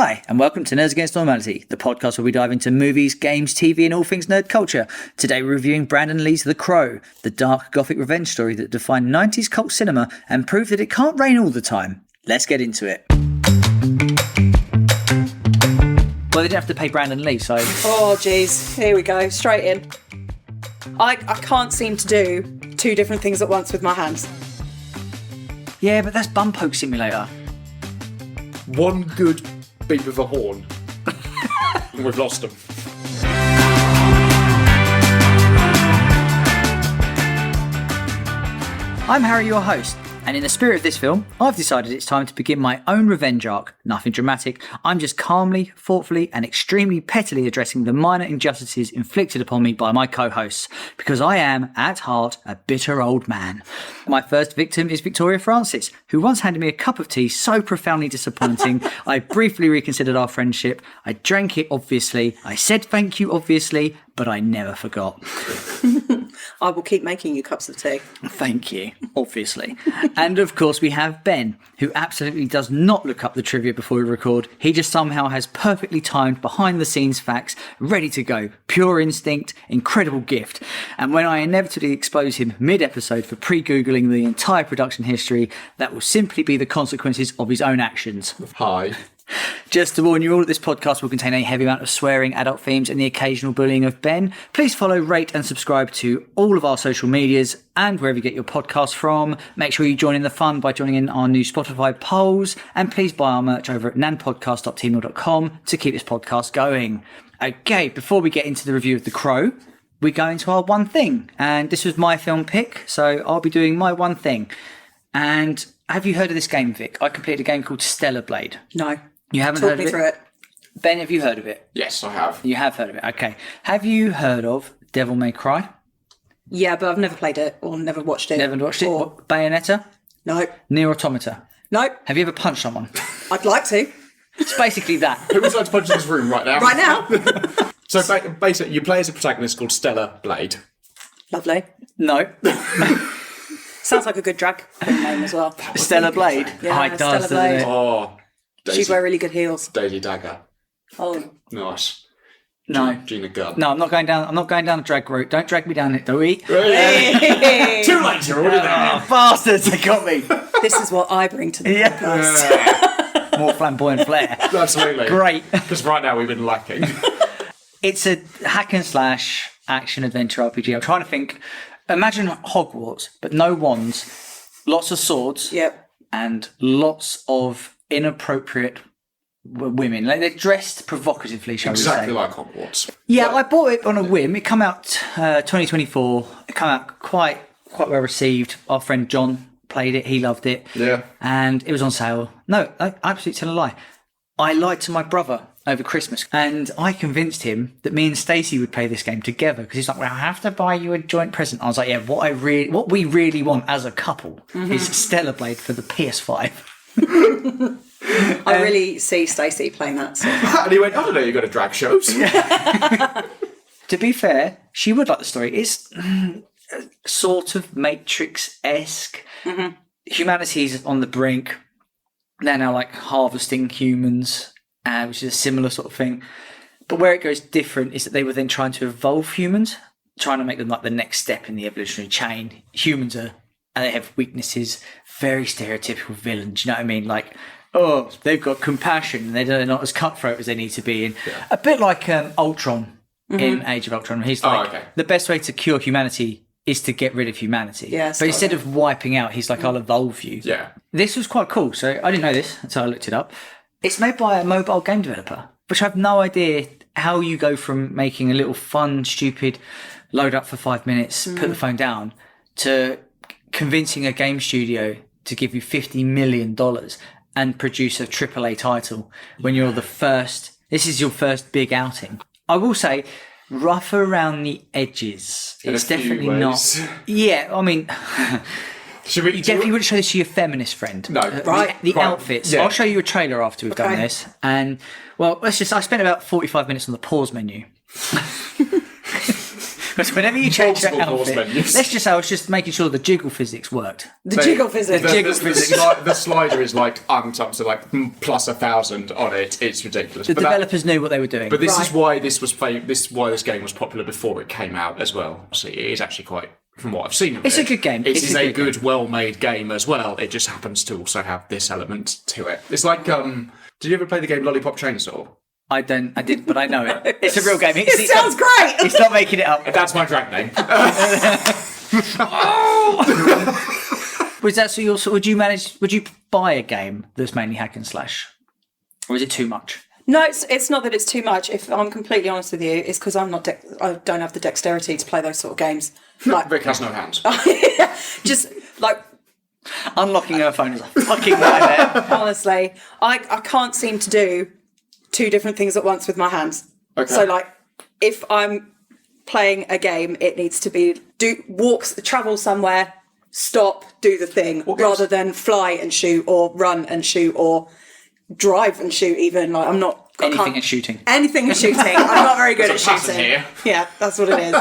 Hi, and welcome to Nerds Against Normality, the podcast where we dive into movies, games, TV, and all things nerd culture. Today we're reviewing Brandon Lee's The Crow, the dark gothic revenge story that defined 90s cult cinema and proved that it can't rain all the time. Let's get into it. Well, they didn't have to pay Brandon Lee, so... Oh, jeez. Here we go. Straight in. I can't seem to do two different things at once with my hands. Yeah, but that's Bum Poke Simulator. One good beat with a horn. And we've lost them. I'm Harry, your host, and in the spirit of this film, I've decided it's time to begin my own revenge arc. Nothing dramatic, I'm just calmly, thoughtfully, and extremely pettily addressing the minor injustices inflicted upon me by my co-hosts, because I am, at heart, a bitter old man. My first victim is Victoria Francis, who once handed me a cup of tea so profoundly disappointing, I briefly reconsidered our friendship, I drank it obviously, I said thank you obviously, but I never forgot. I will keep making you cups of tea. Thank you, obviously. And of course we have Ben, who absolutely does not look up the trivia before we record. He just somehow has perfectly timed behind the scenes facts, ready to go. Pure instinct, incredible gift. And when I inevitably expose him mid-episode for pre-Googling the entire production history, that will simply be the consequences of his own actions. Hi. Just to warn you all, this podcast will contain a heavy amount of swearing, adult themes, and the occasional bullying of Ben. Please follow, rate, and subscribe to all of our social medias and wherever you get your podcasts from. Make sure you join in the fun by joining in our new Spotify polls, and please buy our merch over at nanpodcast.teammail.com to keep this podcast going. Okay, before we get into the review of The Crow, we go into our one thing, and this was my film pick, so I'll be doing my one thing. And have you heard of this game, Vic? I completed a game called Stellar Blade. No. You haven't Talk heard me of it? through it. Ben, have you heard of it? Yes, I have. You have heard of it, okay. Have you heard of Devil May Cry? Yeah, but I've never played it or never watched it. Never watched it? Or... What, Bayonetta? No. Nier Automata? No. Have you ever punched someone? I'd like to. It's basically that. Who would like to punch in this room right now? Right now. So basically, you play as a protagonist called Stellar Blade. Lovely. No. Sounds like a good drag queen name as well. Stellar Blade? Yeah, Oh, it does, Stellar Blade. doesn't it? Oh, Daisy, She'd wear really good heels. Daisy Dagger. Oh. Nice. No. Gina Gunn. No, I'm not going down the drag route. Don't drag me down it, do we? Hey. Too late, you're already there. Oh, bastards, they got me. This is what I bring to the Yeah. podcast. More flamboyant flair. Absolutely. Great. Because right now we've been lacking. It's a hack and slash action adventure RPG. I'm trying to think. Imagine Hogwarts, but no wands, lots of swords, Yep. and lots of inappropriate women. Like, they're dressed provocatively, shall Exactly we say. like Hogwarts. Yeah, I bought it on a whim. It came out 2024. It came out quite well received. Our friend John played it. He loved it. Yeah. And it was on sale. No, I absolutely tell a lie. I lied to my brother over Christmas, and I convinced him that me and Stacey would play this game together, because he's like, well, I have to buy you a joint present. I was like, yeah, what we really want as a couple is Stellar Blade for the PS5. I really see Stacey playing that. So. And he went, I don't know, you go to drag shows. To be fair, she would like the story. It's sort of Matrix-esque. Mm-hmm. Humanity's on the brink. They're now like harvesting humans, which is a similar sort of thing. But where it goes different is that they were then trying to evolve humans, trying to make them like the next step in the evolutionary chain. Humans are, and they have weaknesses, very stereotypical villains. You know what I mean? Like, oh, they've got compassion. They're not as cutthroat as they need to be. And a bit like Ultron in Age of Ultron. He's like, the best way to cure humanity is to get rid of humanity. Yeah, but instead of wiping out, he's like, I'll evolve you. Yeah. This was quite cool. So I didn't know this until I looked it up. It's made by a mobile game developer, which I have no idea how you go from making a little fun, stupid, load up for 5 minutes, put the phone down, to convincing a game studio to give you $50 million and produce a AAA title when you're the first. This is your first big outing. I will say, rough around the edges. It's definitely not. Yeah, I mean, you definitely wouldn't show this to your feminist friend. No, right. The outfits. Yeah. I'll show you a trailer after we've done this. And, well, I spent about 45 minutes on the pause menu. Because whenever you change your Multiple course outfit, menus. let's just say I was just making sure the jiggle physics worked. The jiggle physics. The slider is like up to like plus 1,000 on it. It's ridiculous. The developers knew what they were doing. But this is why this was this game was popular before it came out as well. See, it is actually quite, from what I've seen of it. It's a good game. It is a good, well-made game as well. It just happens to also have this element to it. It's like, did you ever play the game Lollipop Chainsaw? I did, but I know it. It's a real game. It sounds great. He's not making it up. That's my drag name. Was that so? Would you buy a game that's mainly hack and slash, or is it too much? No, it's not that it's too much. If I'm completely honest with you, it's because I don't have the dexterity to play those sort of games. Like, Rick has no hands. just like Unlocking her phone is a fucking nightmare. honestly, I can't seem to do two different things at once with my hands. Okay. So like, if I'm playing a game, it needs to be travel somewhere, stop, do the thing, rather than fly and shoot or run and shoot or drive and shoot. Even like Anything is shooting. Anything is shooting. I'm not very good at There's a pattern shooting. here. Yeah, that's what it is.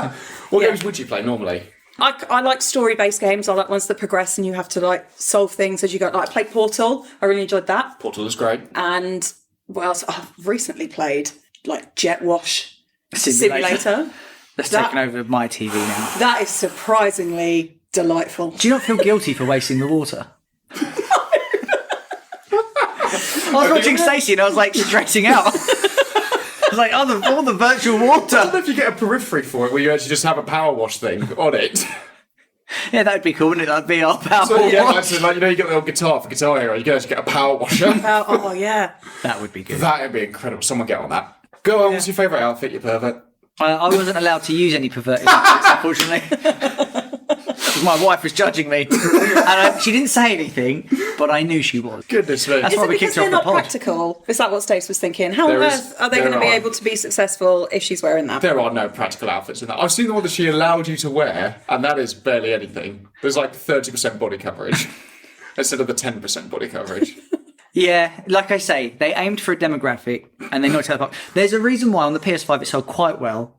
What games would you play normally? I like story-based games. I like ones that progress and you have to like solve things as you go. Like I played Portal. I really enjoyed that. Portal is great. And what else? I've recently played like Jet Wash Simulator. Simulator. That's taken over my TV now. That is surprisingly delightful. Do you not feel guilty for wasting the water? I was watching Stacey and I was like stressing out. I was like, all the virtual I don't water. know if you get a periphery for it where you actually just have a power wash thing on it. Yeah, that'd be cool, wouldn't it? That'd be our power So you get wash. like, you know, you get the old guitar for Guitar Hero, you can actually get a power washer. Oh yeah. That would be good. That'd be incredible. Someone get on that. Go on, what's your favourite outfit, you pervert? I wasn't allowed to use any perverted outfits, unfortunately. Because my wife was judging me. And she didn't say anything, but I knew she was. Goodness me. That's Is why it we because kicked her they're off the not pod. practical? Is that what Stace was thinking? How on There is- earth are they there going to be are. able to be successful if she's wearing that? There are no practical outfits in that. I've seen the one that she allowed you to wear, and that is barely anything. There's like 30% body coverage instead of the 10% body coverage. Yeah, like I say, they aimed for a demographic and they knocked it out of the park. There's a reason why on the PS5 it sold quite well,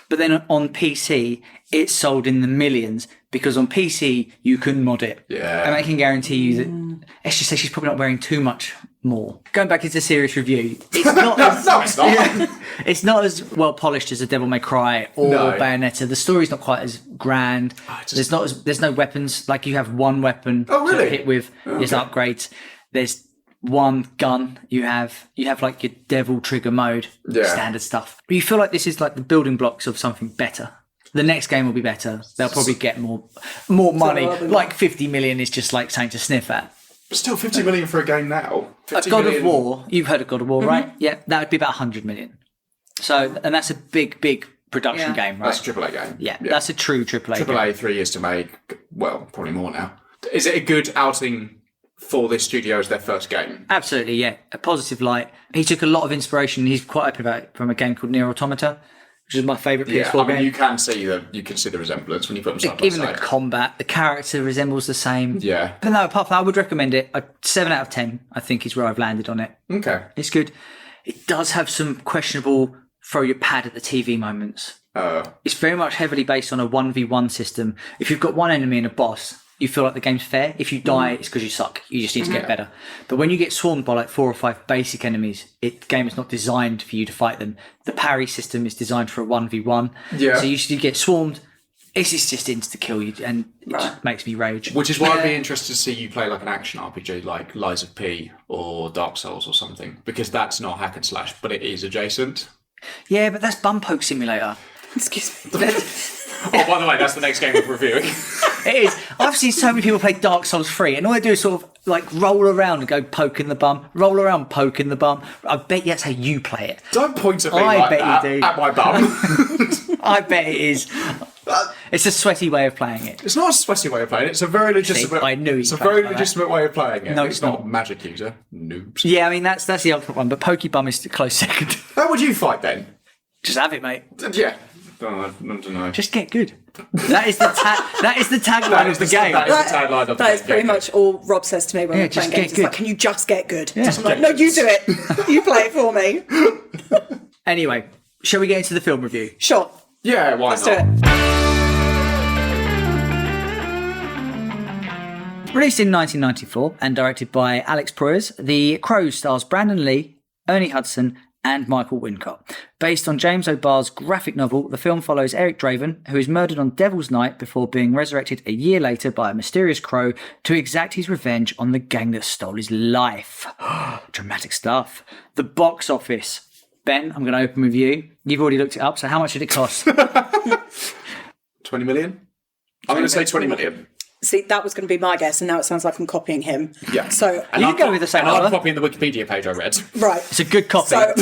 but then on PC it sold in the millions because on PC you can mod it. Yeah. And I can guarantee you that Esther says she's probably not wearing too much more. Going back into serious review, it's not as, No, it's not. it's not as well polished as a Devil May Cry or No. Bayonetta. The story's not quite as grand. There's no weapons. Like you have one weapon Oh, really? to hit with. There's upgrades. There's one gun. You have like your devil trigger mode, Yeah. standard stuff. But you feel like this is like the building blocks of something better. The next game will be better. They'll probably get more money. Like 50 million is just like something to sniff at. But still, 50 million for a game now. A 50 God million. of War, you've heard of God of War, right? Yeah, that would be about 100 million. So, and that's a big production Yeah. game, right? That's a AAA game. Yeah, that's a true AAA game. AAA, 3 years to make. Well, probably more now. Is it a good outing for this studio as their first game? Absolutely, yeah. A positive light. He took a lot of inspiration. He's quite happy about it from a game called Nier Automata, which is my favourite Yeah, PS4 I mean, game. you can see the resemblance when you put them side by Even the side. combat, the character resembles the same. Yeah. But no, apart from that, I would recommend it. A 7 out of 10, I think, is where I've landed on it. Okay. It's good. It does have some questionable throw your pad at the TV moments. It's very much heavily based on a 1v1 system. If you've got one enemy and a boss, you feel like the game's fair. If you die, it's because you suck. You just need to get better. But when you get swarmed by like 4 or 5 basic enemies, the game is not designed for you to fight them. The parry system is designed for a 1v1. Yeah. So you get swarmed. It's just insta-kill you, and it just makes me rage. Which is why I'd be interested to see you play like an action RPG like Lies of P or Dark Souls or something, because that's not hack and slash, but it is adjacent. Yeah, but that's Bum Poke Simulator. Excuse me. Oh, by the way, that's the next game we're reviewing. It is. I've seen so many people play Dark Souls 3 and all they do is sort of like roll around and go poke in the bum, roll around, poke in the bum. I bet you that's how you play it. Don't point at me I like bet you that do. at my bum. I bet it is. It's a sweaty way of playing it. It's not a sweaty way of playing it. It's a very legitimate. I knew it's a you'd play it very like that. legitimate way of playing it. No, it's it's not not. magic user. Noobs. Yeah, I mean that's the ultimate one, but Pokebum is a close second. How would you fight then? Just have it, mate. Yeah. I don't know. Just get good. That is the tagline of the game. That is the tagline of the That is game. pretty much all Rob says to me when we're just playing get games. It's good. like, can you just get good? Yeah. I'm like, no, you do it. You play it for me. Anyway, shall we get into the film review? Sure. Yeah, why Let's not? do it. Released in 1994 and directed by Alex Proyas, The Crow stars Brandon Lee, Ernie Hudson, and Michael Wincott. Based on James O'Barr's graphic novel, the film follows Eric Draven, who is murdered on Devil's Night before being resurrected a year later by a mysterious crow to exact his revenge on the gang that stole his life. Dramatic stuff. The box office. Ben, I'm going to open with you. You've already looked it up, so how much did it cost? 20 million? I'm going to say 20 million. See, that was going to be my guess, and now it sounds like I'm copying him. Yeah. So, You can go with the same And I'm number. copying the Wikipedia page I read. right. It's a good copy. So,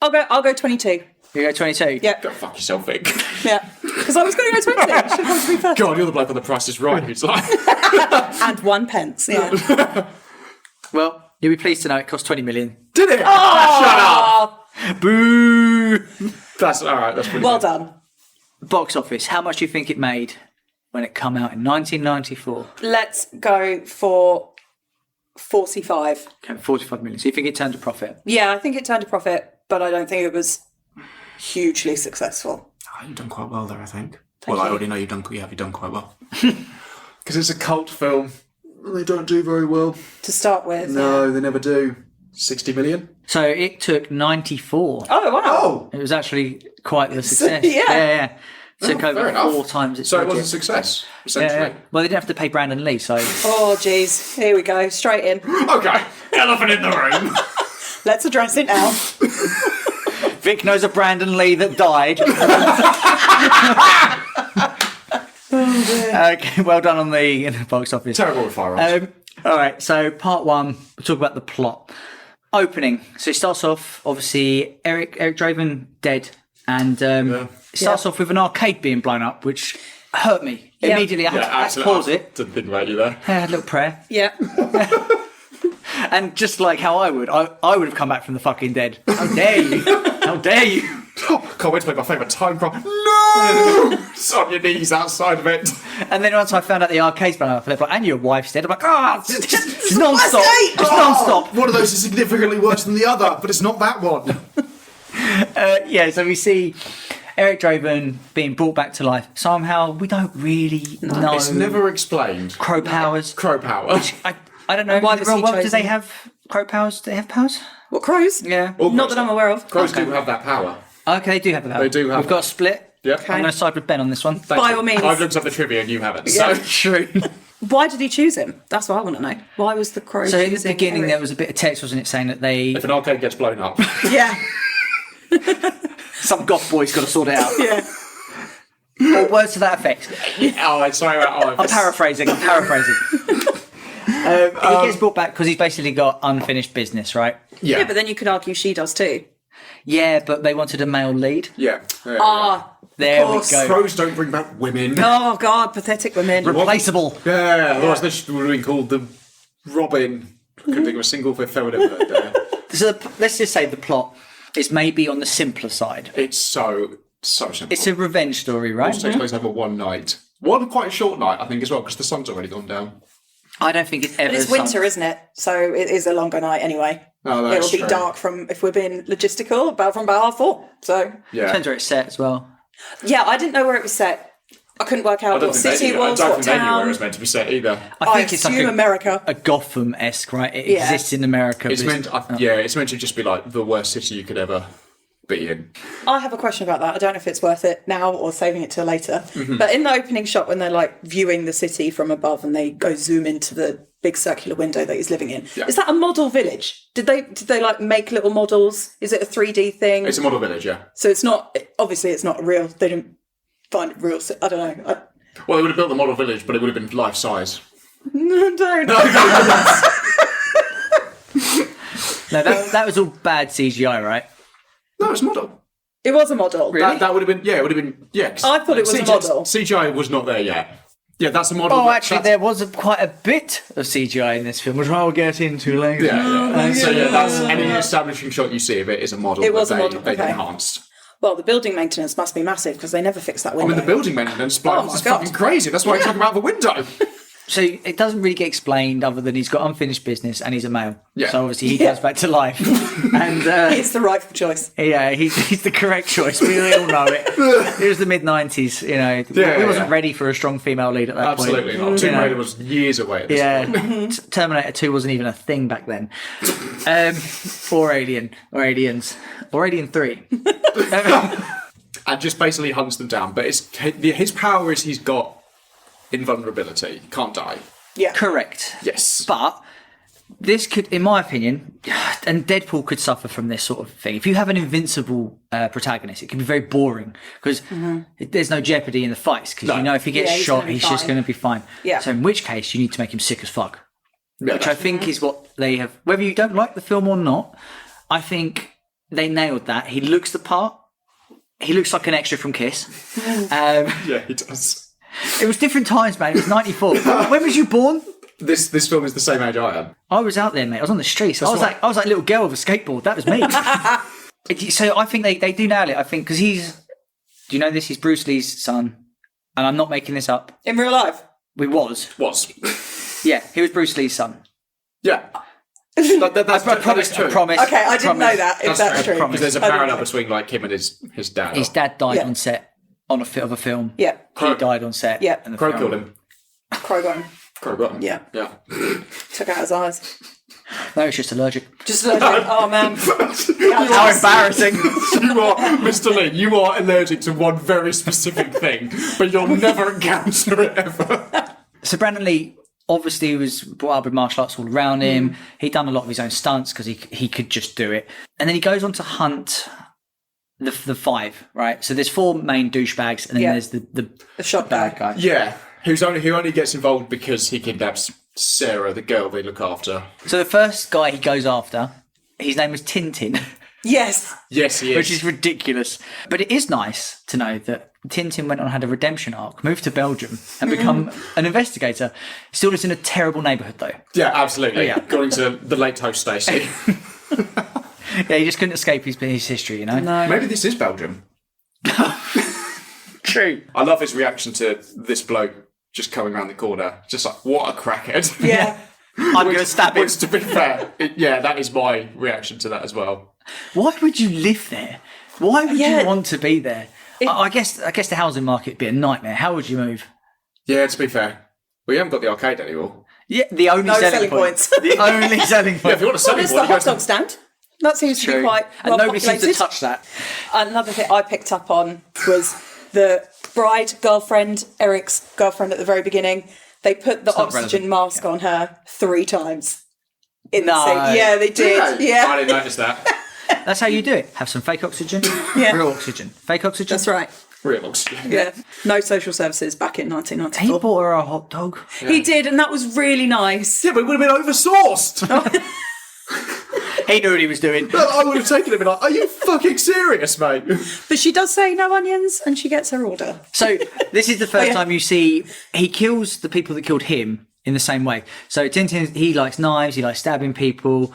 I'll go 22. You go 22? Yeah. Go fuck yourself, Vic. Yeah. Because I was going to go 20. Should have gone to me first. God, you're the bloke on The Price is Right who's like... And 1 pence. Yeah. Well, you'll be pleased to know it cost 20 million. Did it? Shut up! Boo! That's alright, that's pretty Well good. done. Box office. How much do you think it made when it came out in 1994? Let's go for 45. Okay, 45 million. So you think it turned a profit? Yeah, I think it turned a profit, but I don't think it was hugely successful. Oh, you've done quite well there, I think. Thank I you. already know you've done quite well. Because it's a cult film. They don't do very well. To start with. No, they never do. 60 million? So it took 94. Oh, wow. It was actually quite the success. yeah. Took fair over enough. 4 times its So it budget. was a success, Yeah, essentially. yeah. Well, they didn't have to pay Brandon Lee, so Oh, jeez. Here we go. Straight in. Okay, elephant in the room. Let's address it now. Vic knows a Brandon Lee that died. Okay, well done on the box office. Terrible with firearms. All right, so part 1, we'll talk about the plot. Opening. So it starts off, obviously, Eric Draven dead, and it starts off with an arcade being blown up, which hurt me Yeah. immediately. I had to absolutely. pause it. Didn't think about you there. I had a little prayer. Yeah. And just like how I would have come back from the fucking dead. How dare you? How dare you? Oh, can't wait to make my favourite time crop. No! It's on your knees outside of it. And then once I found out the arcade's blown up, they're like, and your wife's dead. I'm like, it's non-stop. West It's non-stop. One of those is significantly worse than the other, but it's not that one. Yeah, so we see Eric Draven being brought back to life. Somehow, we don't really know. It's never explained. Crow powers. Crow power. I don't know. Why was he do they chosen? have crow powers? Do they have powers? What, crows? Yeah. All Not crows that I'm aware of. Crows do have that power. Okay, they do have the power. They do have We've got a that. split. Yep. I'm going to side with Ben on this one. Thank By you. all means. I've looked up the trivia and you haven't. Yeah. So True. Why did he choose him? That's what I want to know. Why was the crow So in the choosing beginning, Eric? there was a bit of text, wasn't it, saying that they if an arcade gets blown up, Yeah. some goth boy's got to sort it out. Yeah. Or words to that effect. oh, it's sorry about I'm paraphrasing. He gets brought back because he's basically got unfinished business, right? Yeah, but then you could argue she does too. Yeah, but they wanted a male lead. Yeah. Ah, There we course. go. Crows don't bring back women. oh God, pathetic women. Replaceable. Yeah, otherwise this would have been called the Robin. Couldn't think of a single feminine word there. So let's just say the plot is maybe on the simpler side. It's so simple. It's a revenge story, right? It takes place over one night. One quite short night, I think, as well, because the sun's already gone down. I don't think it's ever. But it's winter, isn't it? So it is a longer night anyway. Oh, that's It'll be true. dark from, if we're being logistical, about 4:30. So Yeah. Depends where it's set as well. yeah, I didn't know where it was set. I couldn't work I out don't what think they city knew, it was, I don't what think they knew where it town. was meant to be set either. I think it's like assume America. a Gotham-esque, right? It Yeah. exists in America. It's but meant, it's meant to just be like the worst city you could ever be in. I have a question about that. I don't know if it's worth it now or saving it till later. Mm-hmm. But in the opening shot, when they're like viewing the city from above and they go zoom into the big circular window that he's living in, Yeah. is that a model village? Did they like make little models? Is it a 3D thing? It's a model village, yeah. So it's not, obviously it's not real. They didn't find it real. I don't know. Well, they would have built the model village, but it would have been life size. I don't. no, that was all bad CGI, right? No, it's model. It was a model. That would have been, yeah, it would have been, yeah. I thought it was a model. CGI was not there yet. Yeah, that's a model. Oh, actually, there was quite a bit of CGI in this film, which I'll get into later. Yeah. So yeah, that's any establishing shot you see of it is a model. It was that a model, They've okay. enhanced. Well, the building maintenance must be massive because they never fix that I window. mean, the building maintenance Oh my is God. fucking crazy. That's why I took him out the window. So it doesn't really get explained other than he's got unfinished business and he's a male. Yeah. So obviously he comes back to life. And It's the rightful choice. yeah, he's the correct choice. We all know it. It was the mid-90s, you know. We wasn't ready for a strong female lead at that point. Absolutely not. Tomb Raider was years away at this point. Terminator 2 wasn't even a thing back then. Or Alien. Or Aliens. Or Alien 3. And just basically hunts them down. But his power is he's got invulnerability. Can't die. Yeah. Correct. Yes. But this could, in my opinion, and Deadpool could suffer from this sort of thing. If you have an invincible protagonist, it can be very boring because there's no jeopardy in the fights because you know if he gets he's shot, gonna be he's just fine. going to be fine. Yeah. So in which case, you need to make him sick as fuck. Yeah, Which I think is what they have. Whether you don't like the film or not, I think they nailed that. He looks the part. He looks like an extra from Kiss. yeah, he does. It was different times, man. It was 94. When was you born? This film is the same age I am. I was out there, mate. I was on the streets. I was right. like a little girl with a skateboard. That was me. So I think they do nail it. I think because he's. Do you know this? He's Bruce Lee's son, and I'm not making this up. In real life. We was. Yeah, he was Bruce Lee's son. Yeah. That's I promise. true. I promise. Okay, I didn't know that. If that's true. promise. There's a I didn't parallel know. between like him and his dad. His dad died Yeah. on set on of a film. Yeah. He died on set. Yeah. and the Crow film- killed him. Crow got him. Crow got him. Yeah. Yeah. Took out his eyes. No, it's just allergic. Just allergic. Oh man. How embarrassing. You are, Mr. Lee, you are allergic to one very specific thing, but you'll never encounter it ever. So Brandon Lee obviously was brought up with martial arts all around him. He'd done a lot of his own stunts because he could just do it. And then he goes on to hunt the five, right? So there's four main douchebags, and then Yeah. there's the shot bad guy. guy. Yeah, who only gets involved because he kidnaps Sarah, the girl they look after. So the first guy he goes after, his name is Tintin, Yes. Yes, he is. which is ridiculous. But it is nice to know that Tintin went on and had a redemption arc, moved to Belgium, and become an investigator. Still lives in a terrible neighbourhood, though. Yeah, absolutely. Yeah. Going to the late host Stacey. Yeah, he just couldn't escape his history, you know? No. Maybe this is Belgium. True. I love his reaction to this bloke just coming around the corner. Just like, what a crackhead. Yeah. I'm going to stab him. Which, to be fair, that is my reaction to that as well. Why would you live there? Why would Yeah. you want to be there? I guess the housing market would be a nightmare. How would you move? Yeah, to be fair, we haven't got the arcade anymore. Yeah, the only No selling selling point. points. The only selling Yeah, point. if you want to sell There's it, the hot dog stand. That seems to be True. quite And well nobody seems to populated. touch that. Another thing I picked up on was the bride girlfriend, Eric's girlfriend at the very beginning. They put the not oxygen relevant. mask on her 3 times. In No. the same, yeah, they did. I Yeah, didn't notice that. That's how you do it. Have some fake oxygen, Yeah. real oxygen. Fake oxygen. that's right. Real oxygen. Yeah, no social services back in He 1994. bought her a hot dog. He did, and that was really nice. Yeah, but it would have been oversourced. He knew what he was doing. I would have taken it and been like, are you fucking serious, mate? But she does say no onions, and she gets her order. So this is the first yeah. time you see he kills the people that killed him in the same way. So Tintin, he likes knives, he likes stabbing people,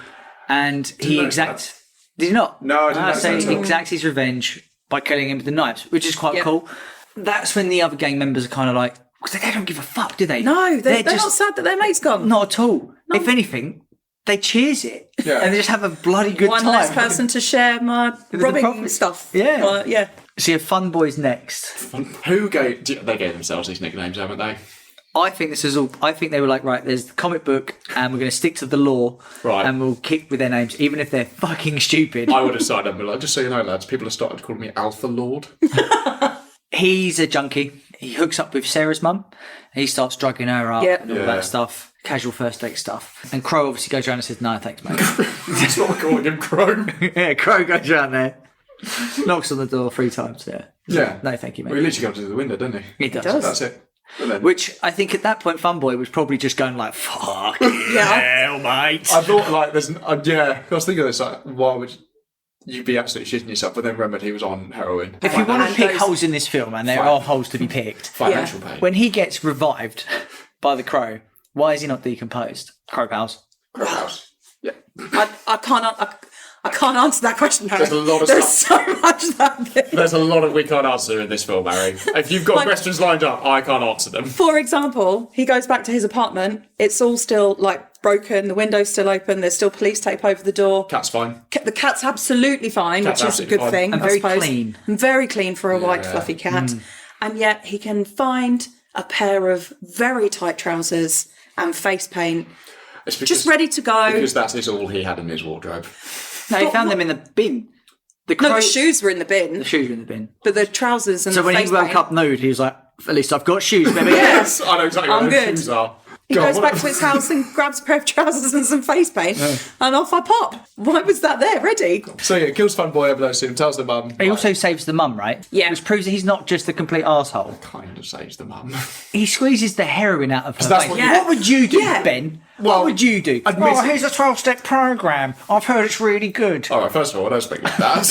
and he notice exacts. Did you not? No, I didn't notice So that he at all. exacts his revenge by killing him with the knives, which is quite Yeah. cool. That's when the other gang members are kind of like, because they don't give a fuck, do they? No, they're just not sad that their mate's gone. not at all. If anything, they cheers it, Yeah. and they just have a bloody good One time. less person to share my robbing profits. stuff. Yeah. Yeah. So your fun boys next. Who gave... They gave themselves these nicknames, haven't they? I think this is all. I think they were like, right, there's the comic book, and we're going to stick to the law, Right. and we'll kick with their names, even if they're fucking stupid. I would have signed up and been like, just so you know, lads, people have started calling me Alpha Lord. He's a junkie. He hooks up with Sarah's mum. He starts drugging her up Yeah. and all Yeah. that stuff. Casual first date stuff. And Crow obviously goes around and says, no, thanks, mate. That's what we're calling him, Crow. Yeah, Crow goes around there. Knocks on the door 3 times, yeah. Yeah. No, thank you, mate. Well, he literally goes to the window, doesn't he? He does. does. That's it. And then, Which I think at that point, Funboy was probably just going like, fuck hell, mate. I thought, like, there's... yeah, I was thinking of this, like, why would you be absolutely shitting yourself? But then remembered he was on heroin. If you want to And pick those- holes in this film, and there are holes to be picked. Financial pain. When he gets revived by the Crow, why is he not decomposed? Crow pals. Crow house. Yeah. I I can't answer that question, Harry. There's a lot of There's stuff. so much that. There's a lot of we can't answer in this film, Harry. If you've got questions lined up, I can't answer them. For example, he goes back to his apartment. It's all still like broken. The window's still open. There's still police tape over the door. Cat's fine. The cat's absolutely fine, Cat's which is a absolutely good fine. thing. And I very suppose. clean. And very clean for a white Yeah. fluffy cat. And yet he can find a pair of very tight trousers and face paint, It's because, just ready to go. because that is all he had in his wardrobe. No, he But found what- them in the bin. The No, crow- the shoes were in the bin, the shoes were in the bin. but the trousers and So the when he face woke paint. up nude, he was like, "At least I've got shoes, baby." Yes, I know exactly I'm what those good. shoes are. He God, goes what- back to his house and grabs a pair of trousers and some face paint, and off I pop. Why was that there, ready? So yeah, kills fun boy, overdoses him, tells the mum. He also saves the mum, right? Yeah. Which proves that he's not just a complete arsehole. kind of saves the mum. He squeezes the heroin out of her that's face. what- Yeah. What would you do, Yeah. Ben? Well, what would you do? admit- Oh, here's a 12-step program. I've heard it's really good. All right, first of all, I don't speak like that.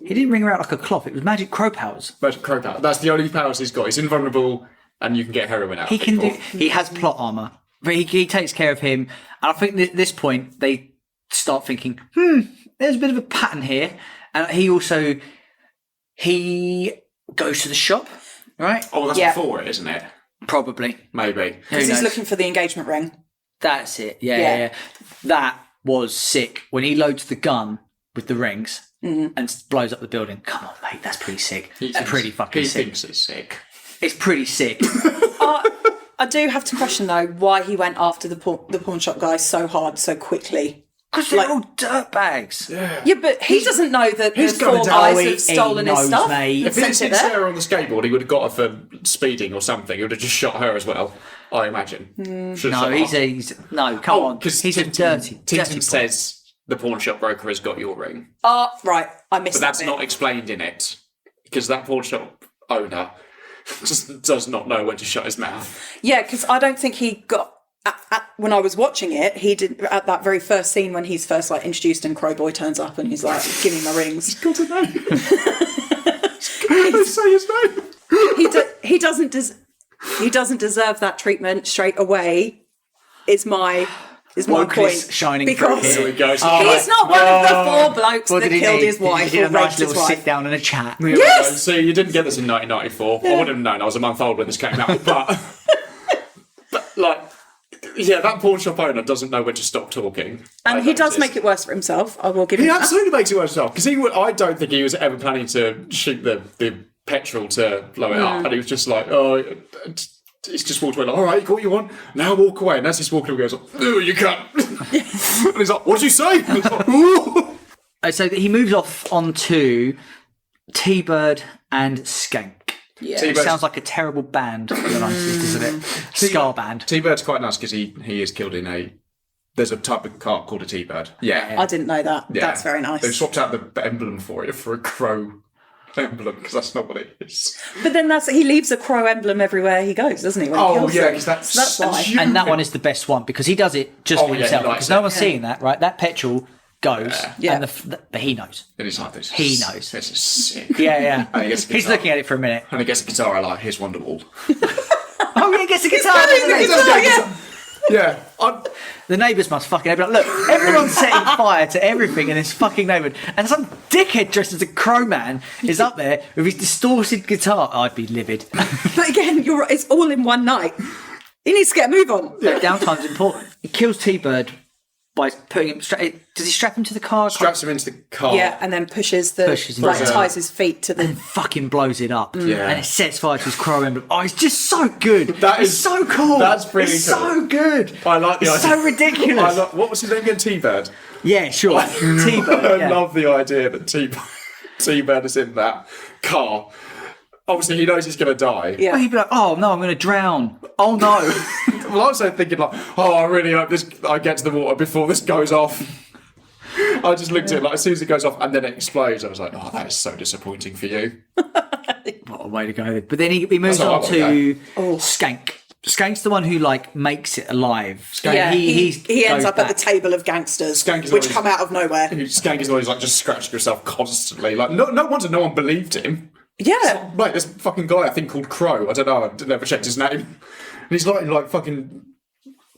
He didn't ring her out like a cloth. It was magic crow powers. But crow power. That's the only powers he's got. He's invulnerable, and you can get heroin out. He of can people. do. He has plot armor, but he takes care of him. And I think at this point they start thinking, there's a bit of a pattern here. And he also goes to the shop, right? Oh, that's Yeah. before it, isn't it? Probably. Maybe. Who Because he's knows? looking for the engagement ring. That's it. Yeah. Yeah. That was sick when he loads the gun with the rings and blows up the building. Come on, mate, that's pretty sick. It's pretty fucking He sick. thinks it's sick. It's pretty sick. I do have to question though why he went after the pawn shop guy so hard so quickly. Because they're Like- all dirtbags. Yeah, but he doesn't know that he's the got four it guys down. have stolen his knows, stuff. mate. and If he'd sent seen it there. Sarah on the skateboard, he would have got her for speeding or something. He would have just shot her as well, I imagine. Should've No, shot her. he's no. Come on, because he's a dirty. Tintin boy. says the pawn shop broker has got your ring. Right, I missed But that that's bit. not explained in it. Because that pawn shop owner just does not know when to shut his mouth. Yeah, because I don't think he got. When I was watching it, he did at that very first scene when he's first like introduced and Crowboy turns up and he's like, "Give me my rings." Got a name. Let's say his name. He doesn't deserve that treatment straight away. Is my Wokeness point shining because through Here we go. he's not one of the four blokes What that did he killed need? his wife He did or a nice raped his little wife. sit down and a chat. Yes! So you didn't get this in 1994. I wouldn't have known. I was a month old when this came out. But like, yeah, that pawn shop owner doesn't know when to stop talking. And he does make it worse for himself. I will give him He that. absolutely makes it worse because he would. I don't think he was ever planning to shoot the petrol to blow it up, and he was just like, oh. He's just walked away like, all right, you got what you want, now walk away. And as he's walking away, he goes, oh, you can't. And he's like, what did you say? And it's like, ooh. So he moves off onto T-Bird and Skank. Yeah. It T-Bird. sounds like a terrible band, to be honest, doesn't it? Scar band. T-Bird's quite nice because he is killed in a. There's a type of car called a T-Bird. Yeah. I didn't know that. Yeah. That's very nice. They've swapped out the emblem for it for a crow emblem because that's not what it is. But then he leaves a crow emblem everywhere he goes, doesn't he? When he Oh kills yeah, them? because that's So that's why. And that one is the best one because he does it just Oh, for yeah, he himself. likes Because it. no one's seeing that, right? That petrol goes, Yeah. and but he knows. It is like this. He knows. This is sick. Yeah, yeah. And he gets a He's guitar. looking at it for a minute. And he gets a guitar. I like. Here's Wonderwall. Oh, yeah, he gets a guitar. doesn't he? Yeah. The neighbours must fucking be like, look, everyone's setting fire to everything in this fucking neighbourhood, and some dickhead dressed as a crow man is up there with his distorted guitar. I'd be livid. But again, you're right, it's all in one night. He needs to get a move on. Downtime's important. He kills T-Bird by putting him. Does he strap him to the car? Straps him into the car. Yeah, and then pushes him like down. ties his feet to the. Fucking blows it up. Yeah. And it sets fire to his crow emblem. Oh, it's just so good. That it's is- so cool. that's pretty It's cool. so good. I like the It's idea. so ridiculous. What was his name again? T-Bird. Yeah, sure. T-Bird. I Yeah. love the idea that T-Bird is in that car. Obviously, he knows he's going to die. Yeah. Well, he'd be like, oh no, I'm going to drown. Oh no. Well, I was also thinking like, oh, I really hope I get to the water before this goes off. I just looked at it like as soon as it goes off and then it explodes. I was like, oh, that is so disappointing for you. What a way to go. But then he moves That's on not to Skank. Skank's the one who like makes it alive. Skank, Yeah, he ends goes up at the back. table of gangsters, Skank is which always- come out of nowhere. Skank is always like just scratching himself constantly. Like no one believed him. Yeah. Like this fucking guy I think called Crow. I don't know. I never checked his name. And he's like fucking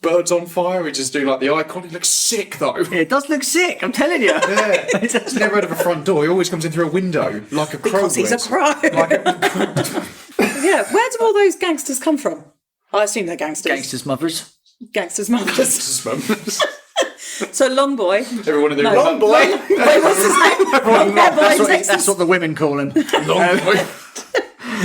birds on fire. We just do like the icon. It looks sick though. It does look sick, I'm telling you. Yeah. He's never heard of a front door. He always comes in through a window like a crow. Because he's a would. crow. Yeah, where do all those gangsters come from? I assume they're gangsters. Gangsters' mothers. Gangsters' mothers. So Long Boy. Everyone in the Long Boy. Wait, what's his name? Long Boy. That's what the women call him. Long boy.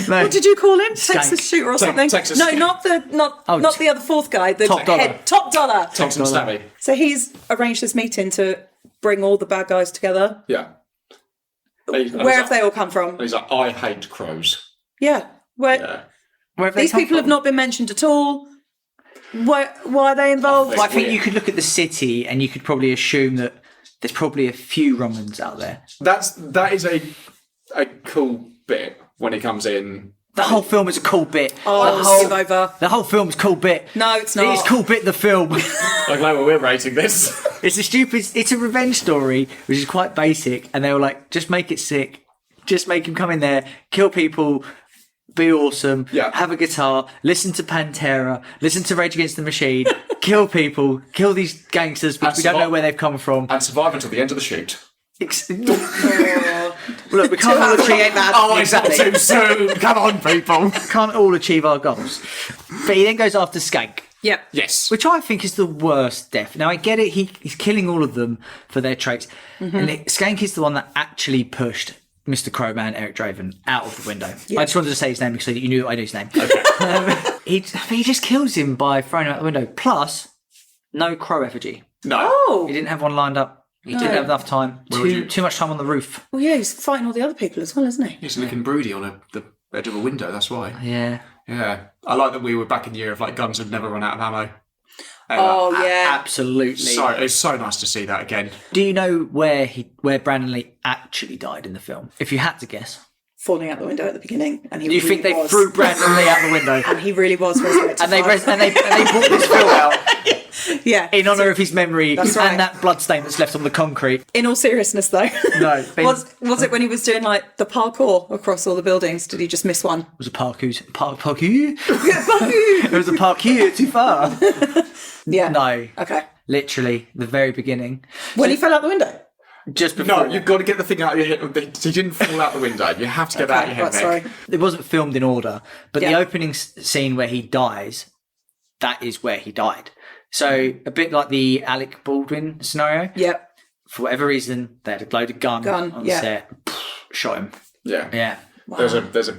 No. What did you call him? Texas Shooter or something? Texas No, Skank. not the other fourth guy. The Top Dollar. Top Dollar. Thompson Stabby. So he's arranged this meeting to bring all the bad guys together. Yeah. Where have they all come from? And he's like, I hate crows. Yeah. Where Yeah. Where have they these come people from? have not been mentioned at all. Why are they involved? Oh, Well, I think you could look at the city and you could probably assume that there's probably a few Romans out there. That is a cool bit when he comes in. The whole film is a cool bit. Oh, give over. The whole film's a cool bit. No, it's not. It's a cool bit, the film. I'm glad we're rating this. It's a revenge story, which is quite basic. And they were like, just make it sick. Just make him come in there, kill people, be awesome, have a guitar, listen to Pantera, listen to Rage Against the Machine, kill people, kill these gangsters, because we don't know where they've come from. And survive until the end of the shoot. Look, we can't all achieve Exactly. Too soon. Come on, people. can't all achieve our goals. But he then goes after Skank, Yeah. Yes. which I think is the worst death. Now I get it; he's killing all of them for their traits, Mm-hmm. and Skank is the one that actually pushed Mr. Crowman, Eric Draven, out of the window. I just wanted to say his name because you knew I knew his name. Okay. He just kills him by throwing him out the window. Plus, no crow effigy. No. Oh. He didn't have one lined up. He didn't have enough time. Too much time on the roof. Well, yeah, he's fighting all the other people as well, isn't he? He's looking broody on the edge of a window, that's why. Yeah. Yeah. I like that we were back in the year of like guns had never run out of ammo. Oh, yeah. Absolutely. So it's so nice to see that again. Do you know where Brandon Lee actually died in the film? If you had to guess. Falling out the window at the beginning. And he Do you really think they was. threw Brandon Lee out the window? And he really was resurrected. And they brought this film out Yeah. in honour of his memory That's right. and that bloodstain that's left on the concrete. In all seriousness, though. No. Was it when he was doing like the parkour across all the buildings? Did he just miss one? It was a parkour? It was a parkour too far. Yeah. No. Okay. Literally, the very beginning. When he fell out the window? Just before. No, you've got to get the thing out of your head. He didn't fall out the window. You have to get that out of your head. Right, Nick. sorry. It wasn't filmed in order, but the Yeah. opening scene where he dies, that is where he died. So a bit like the Alec Baldwin scenario. Yep. For whatever reason, they had a loaded gun on yeah. set, shot him. Yeah. Yeah. There's a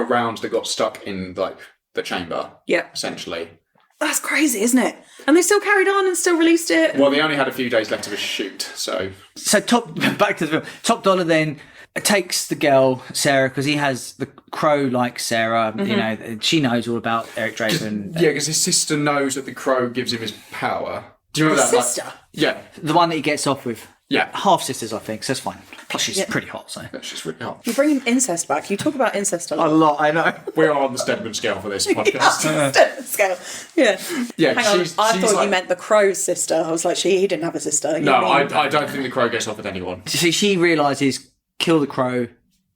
round that got stuck in like the chamber. Yep. Essentially. That's crazy, isn't it? And they still carried on and still released it. Well, they only had a few days left of his shoot, so So back to the film. Top Dollar then takes the girl Sarah because he has the crow like Sarah. You know, she knows all about Eric Draven. yeah, because his sister knows that the crow gives him his power. Do you remember that? Sister? Yeah, The one that he gets off with. yeah. Half sisters, I think. So that's fine. Plus, she's pretty hot. So That's just really hot. You bring incest back. You talk about incest a lot. lot, I know. We're on the Stedman scale for this podcast. Scale. Yeah. Yeah, Hang on. she's I thought like- you meant the crow's sister. I was like, he didn't have a sister. You No, mean- I don't think the crow gets off with anyone. So she realises kill the crow,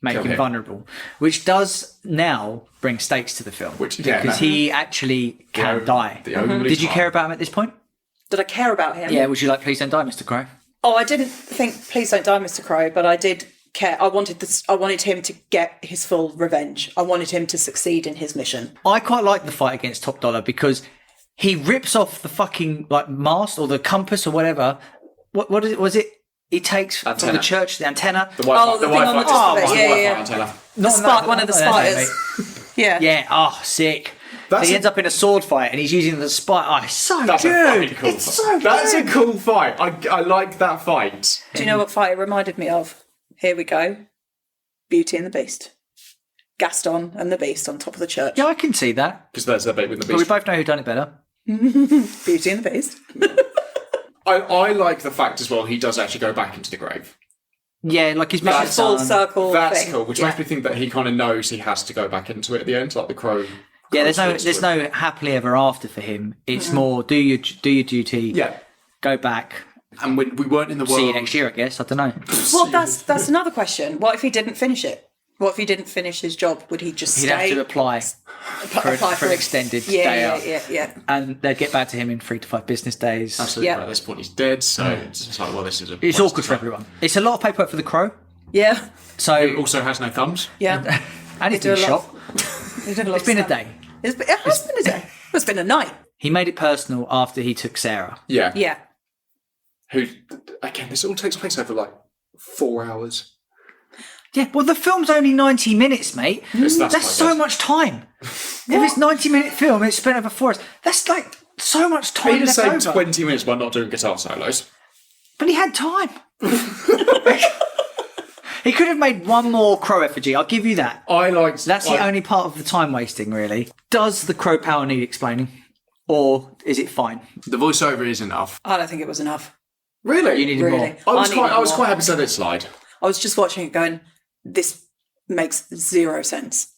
make Kill him him. vulnerable, which does now bring stakes to the film. Which- yeah, because no. he actually can The die. only Did you time. care about him at this point? Did I care about him? Yeah. Would you like Please Don't Die, Mr. Crow? Oh, I didn't think Please Don't Die, Mr. Crow, but I did care. I wanted him to get his full revenge. I wanted him to succeed in his mission. I quite like the fight against Top Dollar because he rips off the fucking like mast or the compass or whatever. What is it? Was it? He takes from Antenna. the church the antenna. The Wi-Fi, Oh, the thing on the top of it. Yeah, yeah. antenna. One of the spiders. Yeah. Yeah. Oh, sick. That's he a- ends up in a sword fight and he's using the spike. Oh, it's so That's a good. fucking cool It's fight. so That's good. a cool fight. I like that fight. Do you know what fight it reminded me of? Here we go. Beauty and the Beast. Gaston and the Beast on top of the church. Yeah, I can see that. Because there's the bit with the But we beast. both know who done it better. Beauty and the Beast. I like the fact as well he does actually go back into the grave. Yeah, like his Like a mission's full done. circle That's thing. cool, which Yeah. makes me think that he kind of knows he has to go back into it at the end, like the crow. Yeah, there's crow speaks to no him. happily ever after for him. It's more do your duty. Yeah. Go back. And we weren't in the world. See you next year, I guess. I don't know. Well, that's another question. What if he didn't finish it? What if he didn't finish his job? Would he just He'd stay? have to apply. apply for an extended yeah, day yeah, out. yeah. And they'd get back to him in 3 to 5 business days. Absolutely. Yeah. Right, at this point, he's dead. So it's just like, well, this is a. It's awkward for everyone. It's a lot of paperwork for the Crow. Yeah, So, Also has no thumbs. yeah. and he's do a been lot. shot. It's Been a day. It has been a day. It's been a night. He made it personal after he took Sarah. Yeah. Yeah. Who? Again, this all takes place over like 4 hours. Yeah, well, the film's only 90 minutes, mate. That's That's quite so good. much time. If it's 90-minute film and it's spent over 4 hours, that's like so much time Peter left saved over. 20 minutes by not doing guitar solos. But he had time. He could have made one more crow effigy. I'll give you that. I liked. That's the only part of the time wasting, really. Does the crow power need explaining? Or is it fine? The voiceover is enough. I don't think it was enough. Really? You needed Really. more. I was needed more. quite happy to let it slide. I was just watching it going, this makes zero sense.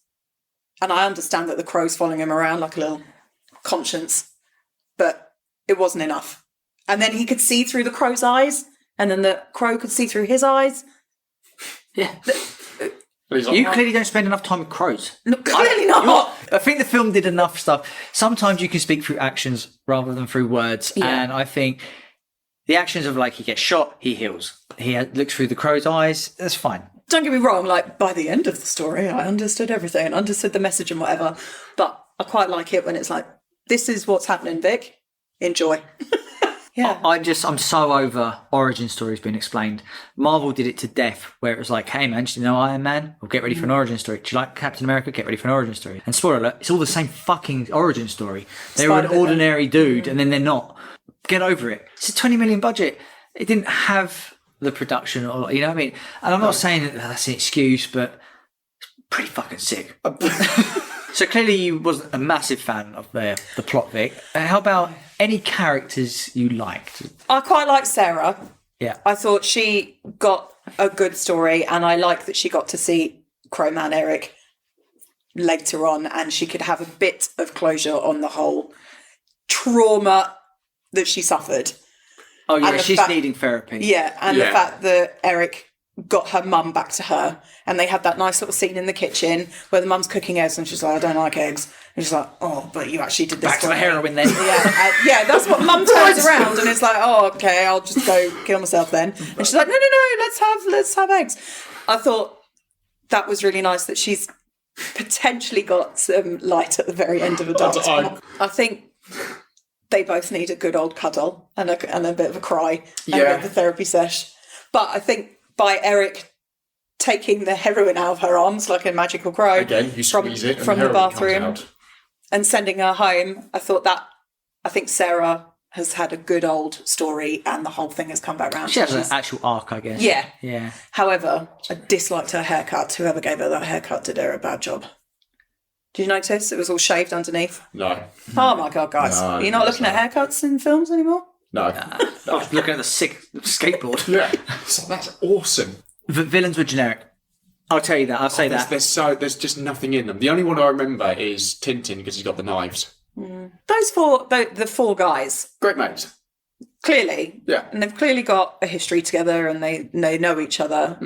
And I understand that the crow's following him around like a little conscience, but it wasn't enough. And then he could see through the crow's eyes, and then the crow could see through his eyes. Yeah. And he's like, You clearly don't spend enough time with crows. No, clearly not. I think the film did enough stuff. Sometimes you can speak through actions rather than through words. Yeah. And I think the actions of like he gets shot, he heals. He looks through the crow's eyes. That's fine. Don't get me wrong, like by the end of the story, I understood everything and understood the message and whatever. But I quite like it when it's like, this is what's happening, Vic. Enjoy. Yeah. I'm so over origin stories being explained. Marvel did it to death, where it was like, hey man, do you know Iron Man? Well, get ready for an origin story. Do you like Captain America? Get ready for an origin story. And spoiler alert, it's all the same fucking origin story. They were an Spider-Man. ordinary dude and then they're not. Get over it. It's a 20 million budget. It didn't have the production or, you know what I mean? And I'm not saying that that's an excuse, but it's pretty fucking sick. So clearly you wasn't a massive fan of the plot, Vic. How about any characters you liked? I quite like Sarah. Yeah. I thought she got a good story, and I like that she got to see Crowman Eric later on, and she could have a bit of closure on the whole trauma that she suffered. Oh yeah, And the she's fact- needing therapy. Yeah, and the Yeah. fact that Eric got her mum back to her, and they had that nice little scene in the kitchen where the mum's cooking eggs, and she's like, I don't like eggs. And she's like, oh, but you actually did this. Back to for the me." heroin then. Yeah, that's what mum turns around and it's like, oh, okay, I'll just go kill myself then. And she's like, no, let's have eggs. I thought that was really nice that she's potentially got some light at the very end of a dark tunnel. I think they both need a good old cuddle and a bit of a cry and a bit of a therapy sesh. But I think by Eric taking the heroin out of her arms like a magical crow again, you squeeze it and from the heroin comes bathroom out. and sending her home, I think Sarah has had a good old story and the whole thing has come back round. She has an actual arc, I guess. Yeah. Yeah. However, I disliked her haircut. Whoever gave her that haircut did her a bad job. Did you notice it was all shaved underneath? No. Oh my God, guys. No, Are you not looking at haircuts in films anymore? No. I was looking at the sick skateboard. Yeah. So that's awesome. The villains were generic. I'll tell you that. I'll say that. There's just nothing in them. The only one I remember is Tintin because he's got the knives. Those four, the four guys, Great mates. clearly. Yeah. And they've clearly got a history together and they know each other.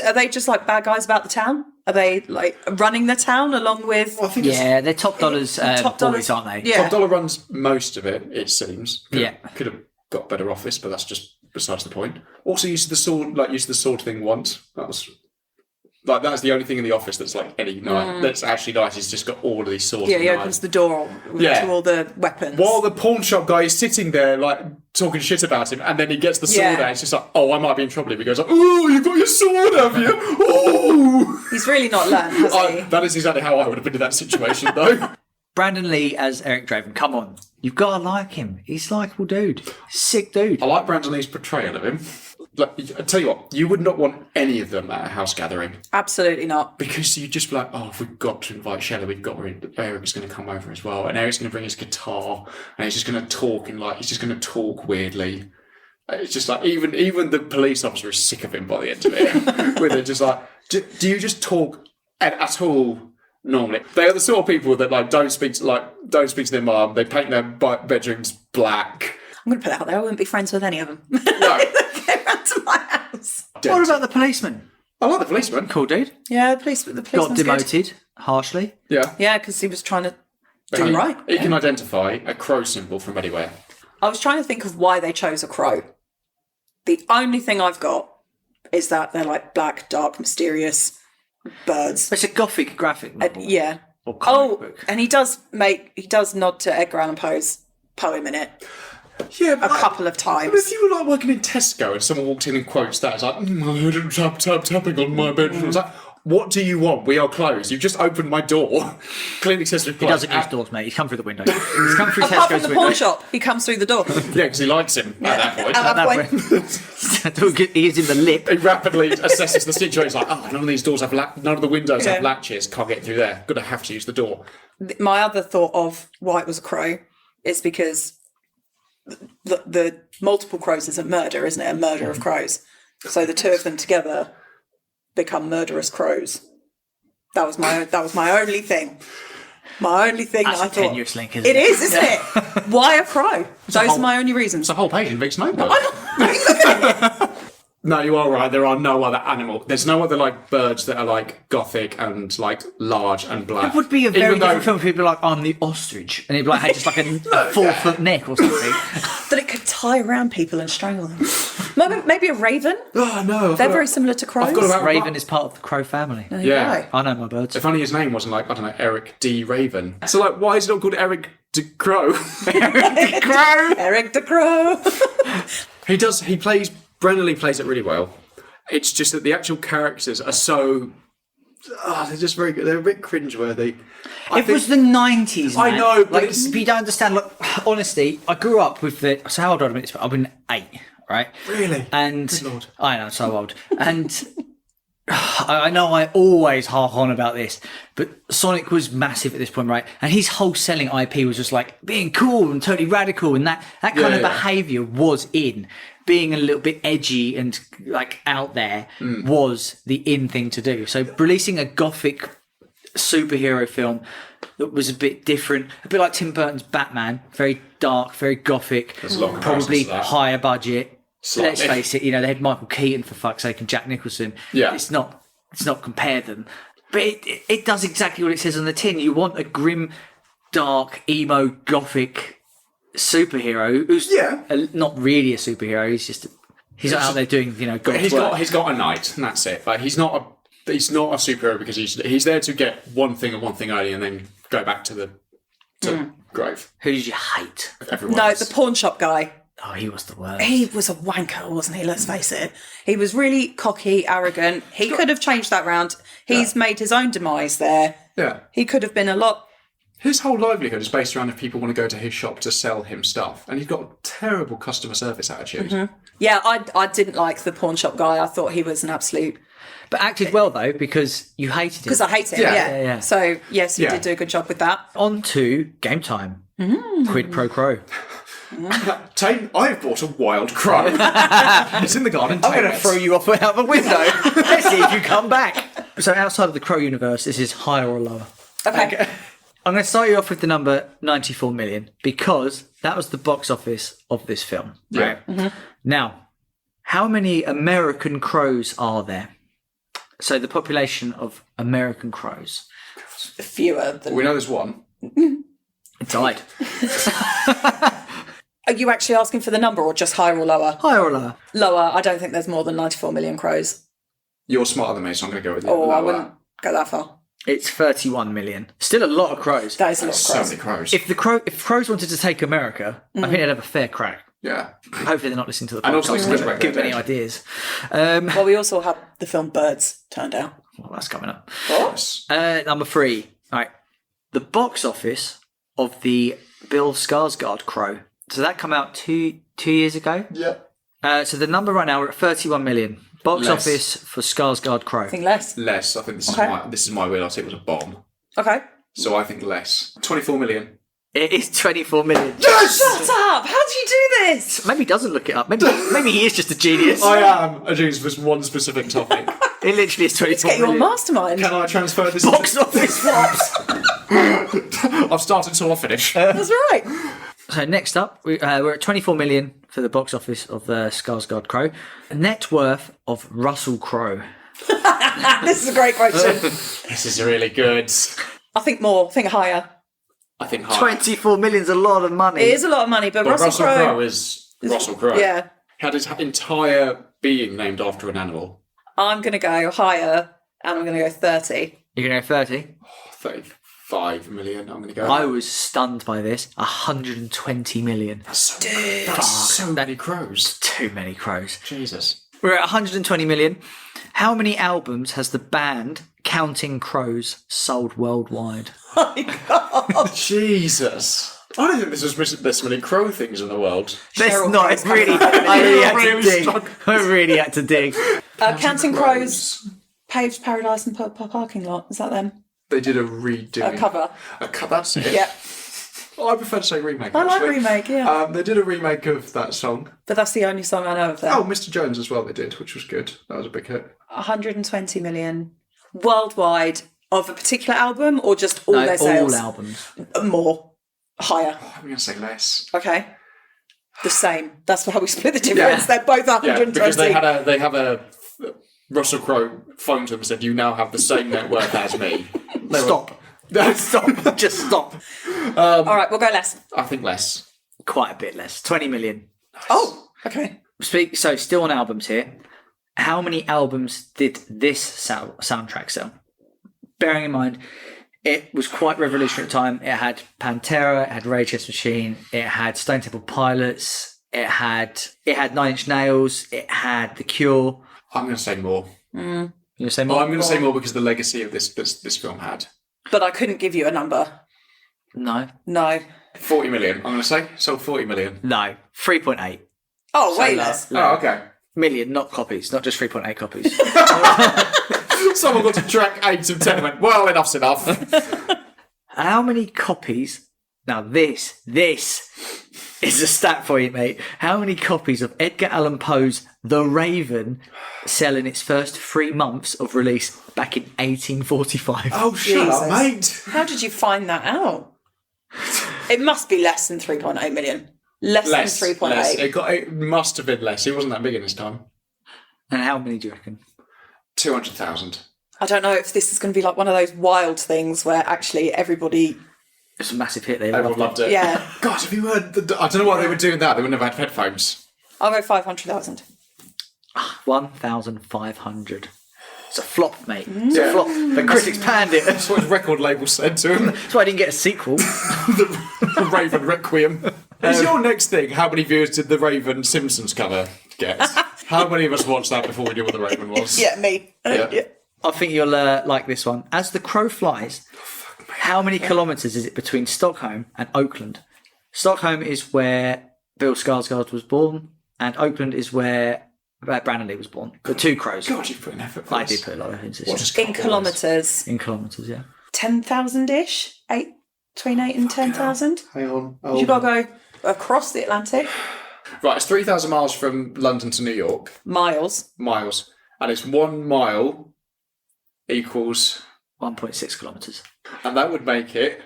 Are they just like bad guys about the town? Are they like running the town along with... I think Yeah, they're top dollars Top dollars. boys, aren't they? Yeah. Top Dollar runs most of it seems. Yeah. Could have got better office, but that's just besides the point. Also used the sword thing once. That's the only thing in the office that's like any knife that's actually nice. He's just got all of these swords. Yeah, and he knives. opens the door Yeah. to all the weapons. While the pawn shop guy is sitting there, like, talking shit about him, and then he gets the sword out, it's just like, oh, I might be in trouble. He goes like, oh, you've got your sword, have you? Oh! He's really not learned, has he? That is exactly how I would have been in that situation, though. Brandon Lee as Eric Draven. Come on. You've got to like him. He's a likeable dude. Sick dude. I like Brandon Lee's portrayal of him. Like, I tell you what, you would not want any of them at a house gathering. Absolutely not. Because you'd just be like, oh, we've got to invite Shelley, Eric's going to come over as well, and Eric's going to bring his guitar, and he's just going to talk he's just going to talk weirdly. It's just like, even the police officer is sick of him by the end of it. Where they're just like, do you just talk at all normally? They are the sort of people that like don't speak to their mum, they paint their bedrooms black. I'm going to put it out there. I wouldn't be friends with any of them. No. Get round to my house. What about the policeman? I like the policeman. Cool dude. Yeah, the policeman. Got demoted. harshly. Yeah. Yeah, because he was trying to do right. He can identify a crow symbol from anywhere. I was trying to think of why they chose a crow. The only thing I've got is that they're like black, dark, mysterious birds. It's a gothic graphic novel. Yeah. Or comic book. And he does nod to Edgar Allan Poe's poem in it Yeah, a couple of But times. if you were like working in Tesco and someone walked in and quotes that, it's like, I heard him tapping on my bedroom. It's like, what do you want? We are closed. You've just opened my door. Clearly says He doesn't use doors, mate. He's come through the window. He's come through Apart from Tesco's the window. pawn shop, he comes through the door. Yeah, because he likes him at that point. At that point. He is in the lip. He rapidly assesses the situation. He's like, oh, none of these doors have none of the windows have Yeah. latches. Can't get through there. Gonna have to use the door. My other thought of why it was a crow is because the multiple crows is a murder, isn't it? A murder of crows. So the two of them together become murderous crows. That was my only thing. My only thing That's that I a thought. tenuous link, isn't It it? is, isn't it? Why a crow? Those are my only reasons. It's a whole page in Vic's notebook. I know. No, you are right. There are no other animal. There's no other like birds that are like gothic and like large and black. It would be a very Even though- different film if he'd be like, I'm the ostrich. And he'd be like, had just like a 4-foot neck or something. That it could tie around people and strangle them. Maybe a raven. Oh no, They're very similar to crows. I've got about Raven is part of the crow family. There you Yeah. go. I know my birds. If only his name wasn't like, I don't know, Eric D. Raven. So like, why is it not called Eric D. Crow? Eric the Crow. Brennan Lee plays it really well. It's just that the actual characters are so, they're just very good. They're a bit cringeworthy. It was the 90s, man. I know, but like, it's- you don't understand. Like, honestly, I grew up with the. So how old am I? I've been 8, right? Really? And Good Lord. I know, so old. And I know I always hark on about this, but Sonic was massive at this point, right? And his whole selling IP was just like being cool and totally radical, and that kind of behaviour was in. Being a little bit edgy and like out there was the in thing to do. So releasing a gothic superhero film that was a bit different, a bit like Tim Burton's Batman, very dark, very gothic, There's a lot of probably comparisons to that. higher budget. Slightly. Let's face it, they had Michael Keaton for fuck's sake and Jack Nicholson. Yeah. It's not compare them. But it does exactly what it says on the tin. You want a grim, dark, emo, gothic superhero who's not really a superhero. He's not out there doing God's work. He's got a knight, and that's it. Like he's not a superhero because he's there to get one thing and one thing only, and then go back to the grave. Who did you hate? Everyone No, else. the pawn shop guy. Oh, he was the worst. He was a wanker, wasn't he? Let's face it. He was really cocky, arrogant. He could have changed that round. He's made his own demise there. Yeah. He could have been a lot. His whole livelihood is based around if people want to go to his shop to sell him stuff, and he's got a terrible customer service attitude. Yeah, I didn't like the pawn shop guy. I thought he was an absolute. But acted well though, because you hated him. Because I hate him. Yeah. Yeah. So yes, you Yeah. did do a good job with that. On to game time. Quid pro quo. Tame, I've bought a wild crow. It's in the garden. I'm going to throw you off out the window. Let's see if you come back. So outside of the Crow universe, this is higher or lower. Okay. I'm going to start you off with the number 94 million because that was the box office of this film. Yeah. Right? Now, how many American crows are there? So the population of American crows. Fewer than. We know there's one. It died. Are you actually asking for the number or just higher or lower? Higher or lower? Lower. I don't think there's more than 94 million crows. You're smarter than me, so I'm going to go with you. Oh, I Lower. wouldn't go that far. It's 31 million. Still a lot of crows. That is a lot of So crows. many crows. If crows wanted to take America, I think they'd have a fair crack. Yeah. Hopefully they're not listening to the And also podcast. it's Don't Red give Dead. any ideas. Well, we also had the film Birds turned out. Well, that's coming up. Yes. Number 3. All right. The box office of the Bill Skarsgård Crow. So that come out two years ago. Yeah. So the number right now, we're at 31 million. Box Less. office for Skarsgård Crow. I think less. Less. I think this Okay. is my wheelhouse. It was a bomb. Okay. So I think less. 24 million. It is 24 million. Yes! Shut up! How do you do this? Maybe he doesn't look it up. Maybe he is just a genius. I am a genius for one specific topic. It literally is 24 Get you on million. mastermind. Can I transfer this? Box office flops. I've started, so I'll finish. That's right. So next up, we're at 24 million for the box office of the Skarsgård Crow. Net worth of Russell Crowe. This is a great question. This is really good. I think more. I think higher. I think high. 24 million's a lot of money. It is a lot of money, but, But Russell Crowe. is Russell Crowe. Yeah. Had his entire being named after an animal. I'm going to go higher, and I'm going to go 30. You're going to go 30? 35 million, I'm going to go. I was stunned by this. 120 million. That's so many crows. Too many crows. Jesus. We're at 120 million. How many albums has the band Counting Crows sold worldwide? Oh my God. Jesus. I don't think there's so many crow things in the world. There's Cheryl not. Crow's It's really. I really had to dig. Counting Crows, Paved Paradise and Parking Lot. Is that them? They did a redo. A cover. That's it. Yeah. Oh, I prefer to say remake. I like actually. remake, yeah. They did a remake of that song. But that's the only song I know of them. Oh, Mr. Jones as well. They did, which was good. That was a big hit. 120 million worldwide of a particular album, or just all their sales? all albums. More. Higher. I'm going to say less. Okay. The same. That's how we split the difference. They're both 120. Yeah, because they have a Russell Crowe phoned them and said, "You now have the same net worth as me." Stop. Stop. Just stop. All right, we'll go less. I think less. Quite a bit less. 20 million. Oh, okay. So still on albums here. How many albums did this soundtrack sell? Bearing in mind, it was quite revolutionary at the time. It had Pantera, it had Rage Against the Machine, it had Stone Temple Pilots, it had 9 Inch Nails, it had The Cure. I'm going to say more. You gonna say Oh, more? I'm going to say more because the legacy of this film had. But I couldn't give you a number. No. No. 40 million, I'm going to say. Sold 40 million. No. 3.8 Oh, way less. Oh, okay. million, not copies, not just 3.8 copies. Someone got to track 8 of 10 and went, well, enough's enough. How many copies? Now this is a stat for you, mate. How many copies of Edgar Allan Poe's The Raven sell in its first 3 months of release back in 1845? Oh, shut up, mate. How did you find that out? It must be less than 3.8 million. Less than 3.8. Less. It must have been less. It wasn't that big in his time. And how many do you reckon? 200,000. I don't know if this is going to be like one of those wild things where actually everybody... It's a massive hit. They Everyone loved it. Yeah. God, have you heard... I don't know why they were doing that. They wouldn't have had headphones. I'll go 500,000. 1,500. It's a flop, mate. It's a flop. The critics panned it. That's what his record label said to him. That's why I didn't get a sequel. The Raven Requiem. Is your next thing, how many viewers did the Raven Simpsons cover get? How many of us watched that before we knew what the Raven was? Yeah, me. Yeah. I think you'll like this one. As the crow flies, how many kilometres is it between Stockholm and Oakland? Stockholm is where Bill Skarsgård was born, and Oakland is where Brandon Lee was born. The two crows. God, you've put an effort for I this. did put a lot of into What this. just In kilometres. In kilometres, yeah. 10,000-ish? Between 8 and 10,000? Hang on. You've got to go across the Atlantic. Right, it's 3,000 miles from London to New York. Miles. Miles. And it's 1 mile equals... 1.6 kilometres. And that would make it...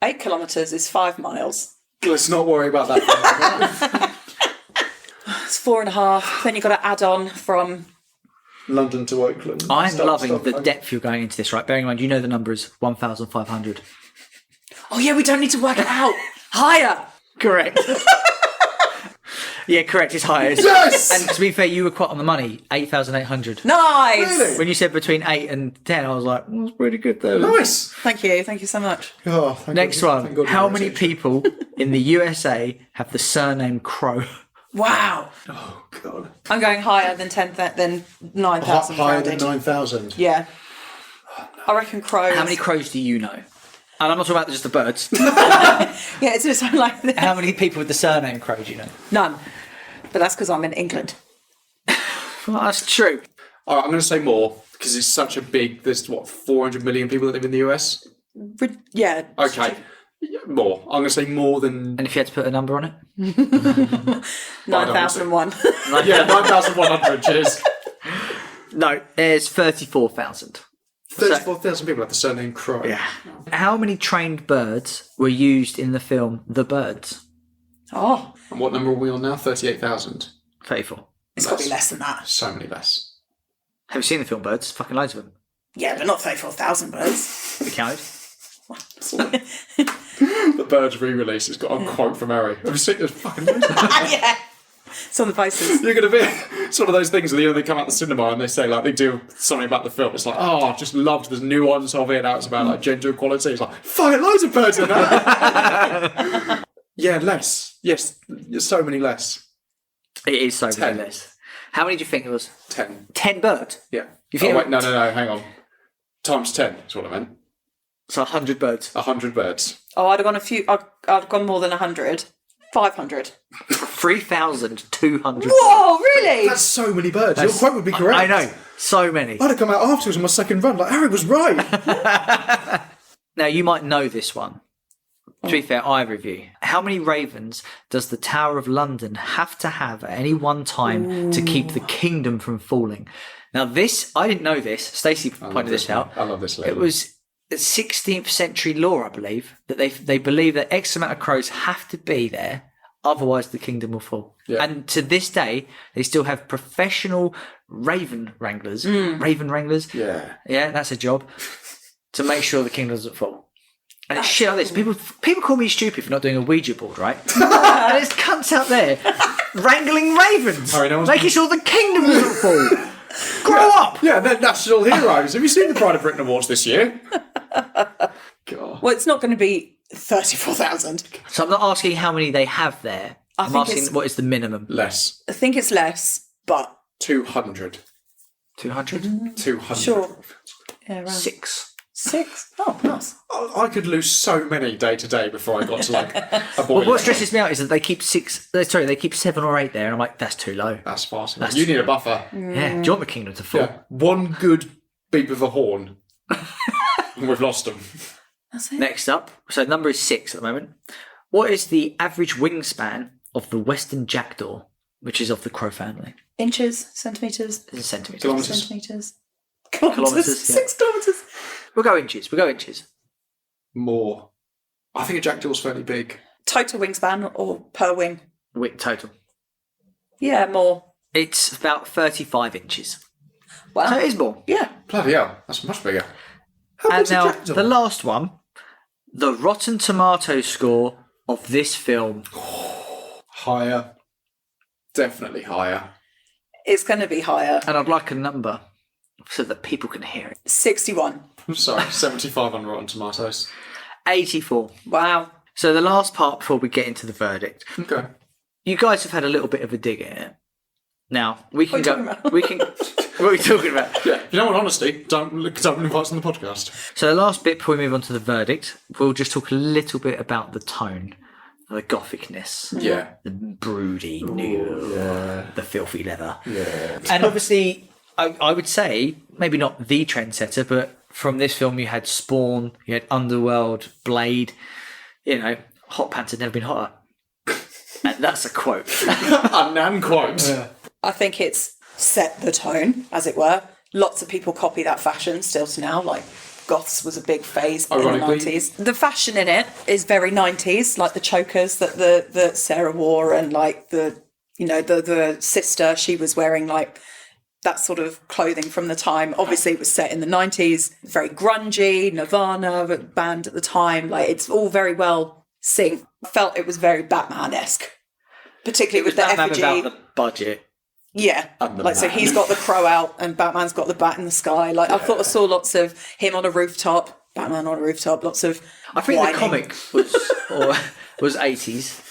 8 kilometres is 5 miles. Let's not worry about that. It's 4.5. Then you've got to add on from... London to Oakland. I'm loving the depth you're going into this, right? Bearing in mind, you know the number is 1,500. Oh, yeah, we don't need to work it out. Higher. Correct. Yeah, correct. It's higher. Yes! And to be fair, you were quite on the money. 8,800. Nice. Really? When you said between 8 and 10, I was like, that's pretty good though. Nice! Thank you. Thank you so much. Oh, thank Next God- one. thank God How you're many British. people in the USA have the surname Crow? Wow. Oh, God. I'm going higher than 9,000. Higher than rounded. 9,000. Yeah. I reckon crows. How many crows do you know? And I'm not talking about just the birds. Yeah, it's just like How many people with the surname Crow do you know? none. But that's because I'm in England. Well, that's true. All right, I'm going to say more because it's such a big... There's, 400 million people that live in the US? Yeah. Okay. Yeah, more. I'm going to say more than... And if you had to put a number on it? 9,001. Yeah, 9,100, cheers. No, there's 34,000. 34,000 people have the surname Crow. Yeah. How many trained birds were used in the film The Birds? Oh, And what number are we on now? 38,000. 34. it's got to be less than that. So many less. Have you seen the film Birds? Fucking loads of them. Yeah, but not 34,000 birds. Have you counted? The Birds re-release has got a quote from Harry. Have you seen this fucking movie? Yeah. It's on the posters. You're going to be... It's one of those things where they come out the cinema and they say, like, they do something about the film. It's like, oh, I just loved the nuance of it. Now it's about, like, gender equality. It's like, fucking loads of birds in that. Yeah, less. Yes, there's so many less. It is so 10. many less. How many do you think it was? 10. 10 birds? Yeah. You think wait, no, hang on. Times 10 is what I meant. So 100 birds. 100 birds. Oh, I'd have gone I'd have gone more than 100. 500. 3,200. Whoa, really? That's so many birds. Your quote would be correct. I know. So many. I'd have come out afterwards on my second run. Like, Harry was right. Now, you might know this one. To be fair, I review. How many ravens does the Tower of London have to have at any one time to keep the kingdom from falling? Now, this, I didn't know this. Stacey pointed this out. I love this lady. It was 16th century law, I believe, that they believe that X amount of crows have to be there, otherwise the kingdom will fall. Yeah. And to this day, they still have professional raven wranglers. Raven wranglers. Yeah. Yeah, that's a job. To make sure the kingdom doesn't fall. And it's shit like this. People call me stupid for not doing a Ouija board, right? And there's cunts out there wrangling ravens, making sure the kingdom doesn't fall. Grow up! Yeah, they're national heroes. Have you seen the Pride of Britain Awards this year? God. Well, it's not going to be 34,000. So I'm not asking how many they have there. I'm think asking it's- what is the minimum. Less. I think it's less, but 200. 200? 200. sure. Yeah, around 6. 6. Oh, nice. I could lose so many day to day before I got to like a boiler. Well, what stresses me out is that they keep 7 or 8 there, and I'm like, that's too low. That's fast. You need a buffer. Yeah, do you want the kingdom to fall? Yeah. One good beep of a horn. And we've lost them. That's it. Next up, so number is 6 at the moment. What is the average wingspan of the western jackdaw, which is of the crow family? Inches, centimetres, This is centimetres. Kilometres. centimetres. Kilometres, yeah. 6 kilometres. We'll go inches. More. I think a jackdaw's fairly big. Total wingspan or per wing? Total. Yeah, more. It's about 35 inches. Wow. So it is more. Yeah. Bloody hell, that's much bigger. How And big's a now, jackdaw? the last one, the Rotten Tomatoes score of this film. Higher. Definitely higher. It's going to be higher. And I'd like a number so that people can hear it. 61. I'm sorry, 75 on Rotten Tomatoes. 84. Wow. So the last part before we get into the verdict. Okay. You guys have had a little bit of a dig at it. Now, we can What are you talking about? we can... What are we talking about? Yeah, if you don't want honesty, don't invite us on the podcast. So the last bit before we move on to the verdict, we'll just talk a little bit about the tone, the gothicness, Yeah. the broody, the filthy leather. Yeah. And obviously, I would say, maybe not the trendsetter, but from this film you had Spawn, you had Underworld, Blade, Hot Pants had never been hotter. And that's a quote. A Nan quote. I think it's set the tone, as it were. Lots of people copy that fashion still to now, like goths was a big phase in the Ironically. 90s. The fashion in it is very 90s, like the chokers that Sarah wore, and like the sister, she was wearing like that sort of clothing from the time. Obviously it was set in the 90s, very grungy, Nirvana band at the time, like it's all very well synced. I felt it was very Batman-esque, particularly with the Batman effigy. without the budget. Yeah, like so he's got the crow out and Batman's got the bat in the sky. Like I thought I saw lots of him on a rooftop, Batman on a rooftop, lots of I think whining. the comic was 80s.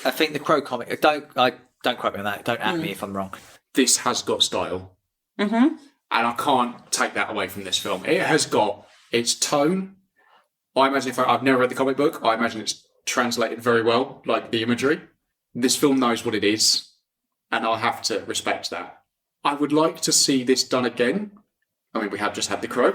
I think the Crow comic. Don't quote me on that. Don't at me if I'm wrong. This has got style. Mm-hmm. And I can't take that away from this film. It has got its tone. I imagine, if I've never read the comic book, I imagine it's translated very well, like the imagery. This film knows what it is, and I have to respect that. I would like to see this done again. I mean, we have just had The Crow,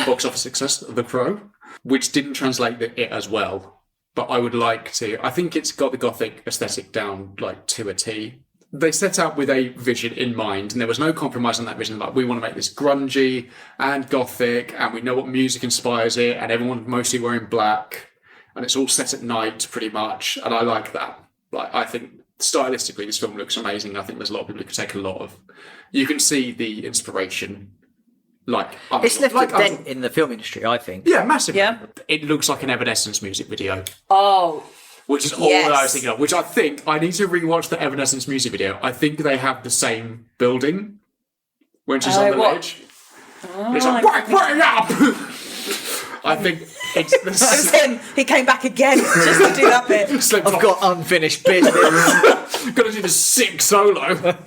box office success, The Crow, which didn't translate it as well. But I would like to. I think it's got the gothic aesthetic down like to a T. They set out with a vision in mind, and there was no compromise on that vision. Like, we want to make this grungy and gothic, and we know what music inspires it, and everyone's mostly wearing black, and it's all set at night pretty much, and I like that. Like, I think stylistically, this film looks amazing. I think there's a lot of people who could take a lot of. You can see the inspiration. It's left a dent in the film industry, I think. Yeah, massively. Yeah. It looks like an Evanescence music video. Oh, Which is all that I was thinking of. Which I think I need to rewatch the Evanescence music video. I think they have the same building when she's on the ledge. It's like, wake up! I think it's the it was him. He came back again just to do that bit. I've got unfinished business. Got to do the sick solo.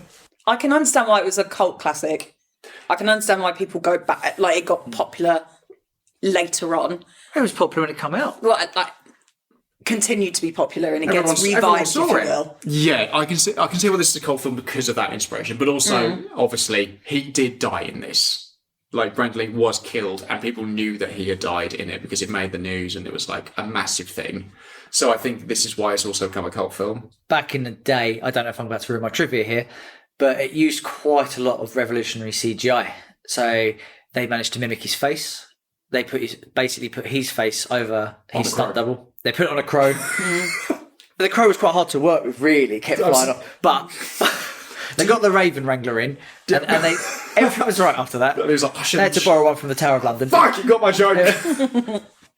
I can understand why it was a cult classic. I can understand why people go back. Like, it got popular later on. It was popular when it came out. Well, like, continued to be popular, and it gets Everyone revived, saw if you it. will. Yeah, I can see why this is a cult film because of that inspiration, but also, obviously, he did die in this. Like, Brandon Lee was killed, and people knew that he had died in it because it made the news, and it was like a massive thing. So I think this is why it's also become a cult film. Back in the day, I don't know if I'm about to ruin my trivia here, but it used quite a lot of revolutionary CGI. So they managed to mimic his face. They basically put his face over his stunt double. They put it on a crow. The crow was quite hard to work with, really. It kept flying off. But they got the Raven Wrangler in, and everything was right after that. It was like, They had to borrow one from the Tower of London. Fuck, you got my joke.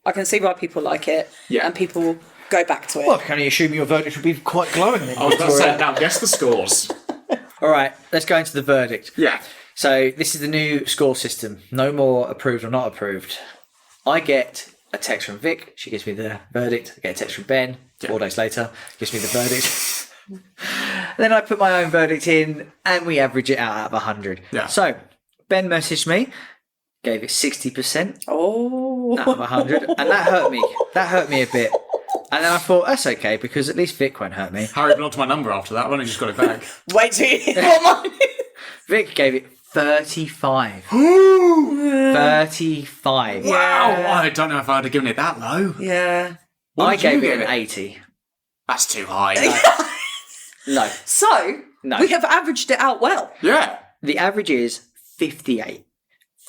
I can see why people like it, and people go back to it. Well, can you assume your verdict would be quite glowing? Then? I was about to say, now guess the scores. All right, let's go into the verdict. Yeah. So this is the new score system. No more approved or not approved. I get a text from Vic. She gives me the verdict. I get a text from Ben. 4 days later, gives me the verdict. Then I put my own verdict in, and we average it out of 100. Yeah. So Ben messaged me, gave it 60% Oh. out of 100, and that hurt me. That hurt me a bit. And then I thought, that's okay, because at least Vic won't hurt me. Harry blocked my number after that. I've only just got it back. Wait till you hear what mine is. Vic gave it 35. 35. Wow, I don't know if I'd have given it that low. Yeah. I did you gave give it an it? 80. That's too high. No. So, No. we have averaged it out well. Yeah. The average is 58.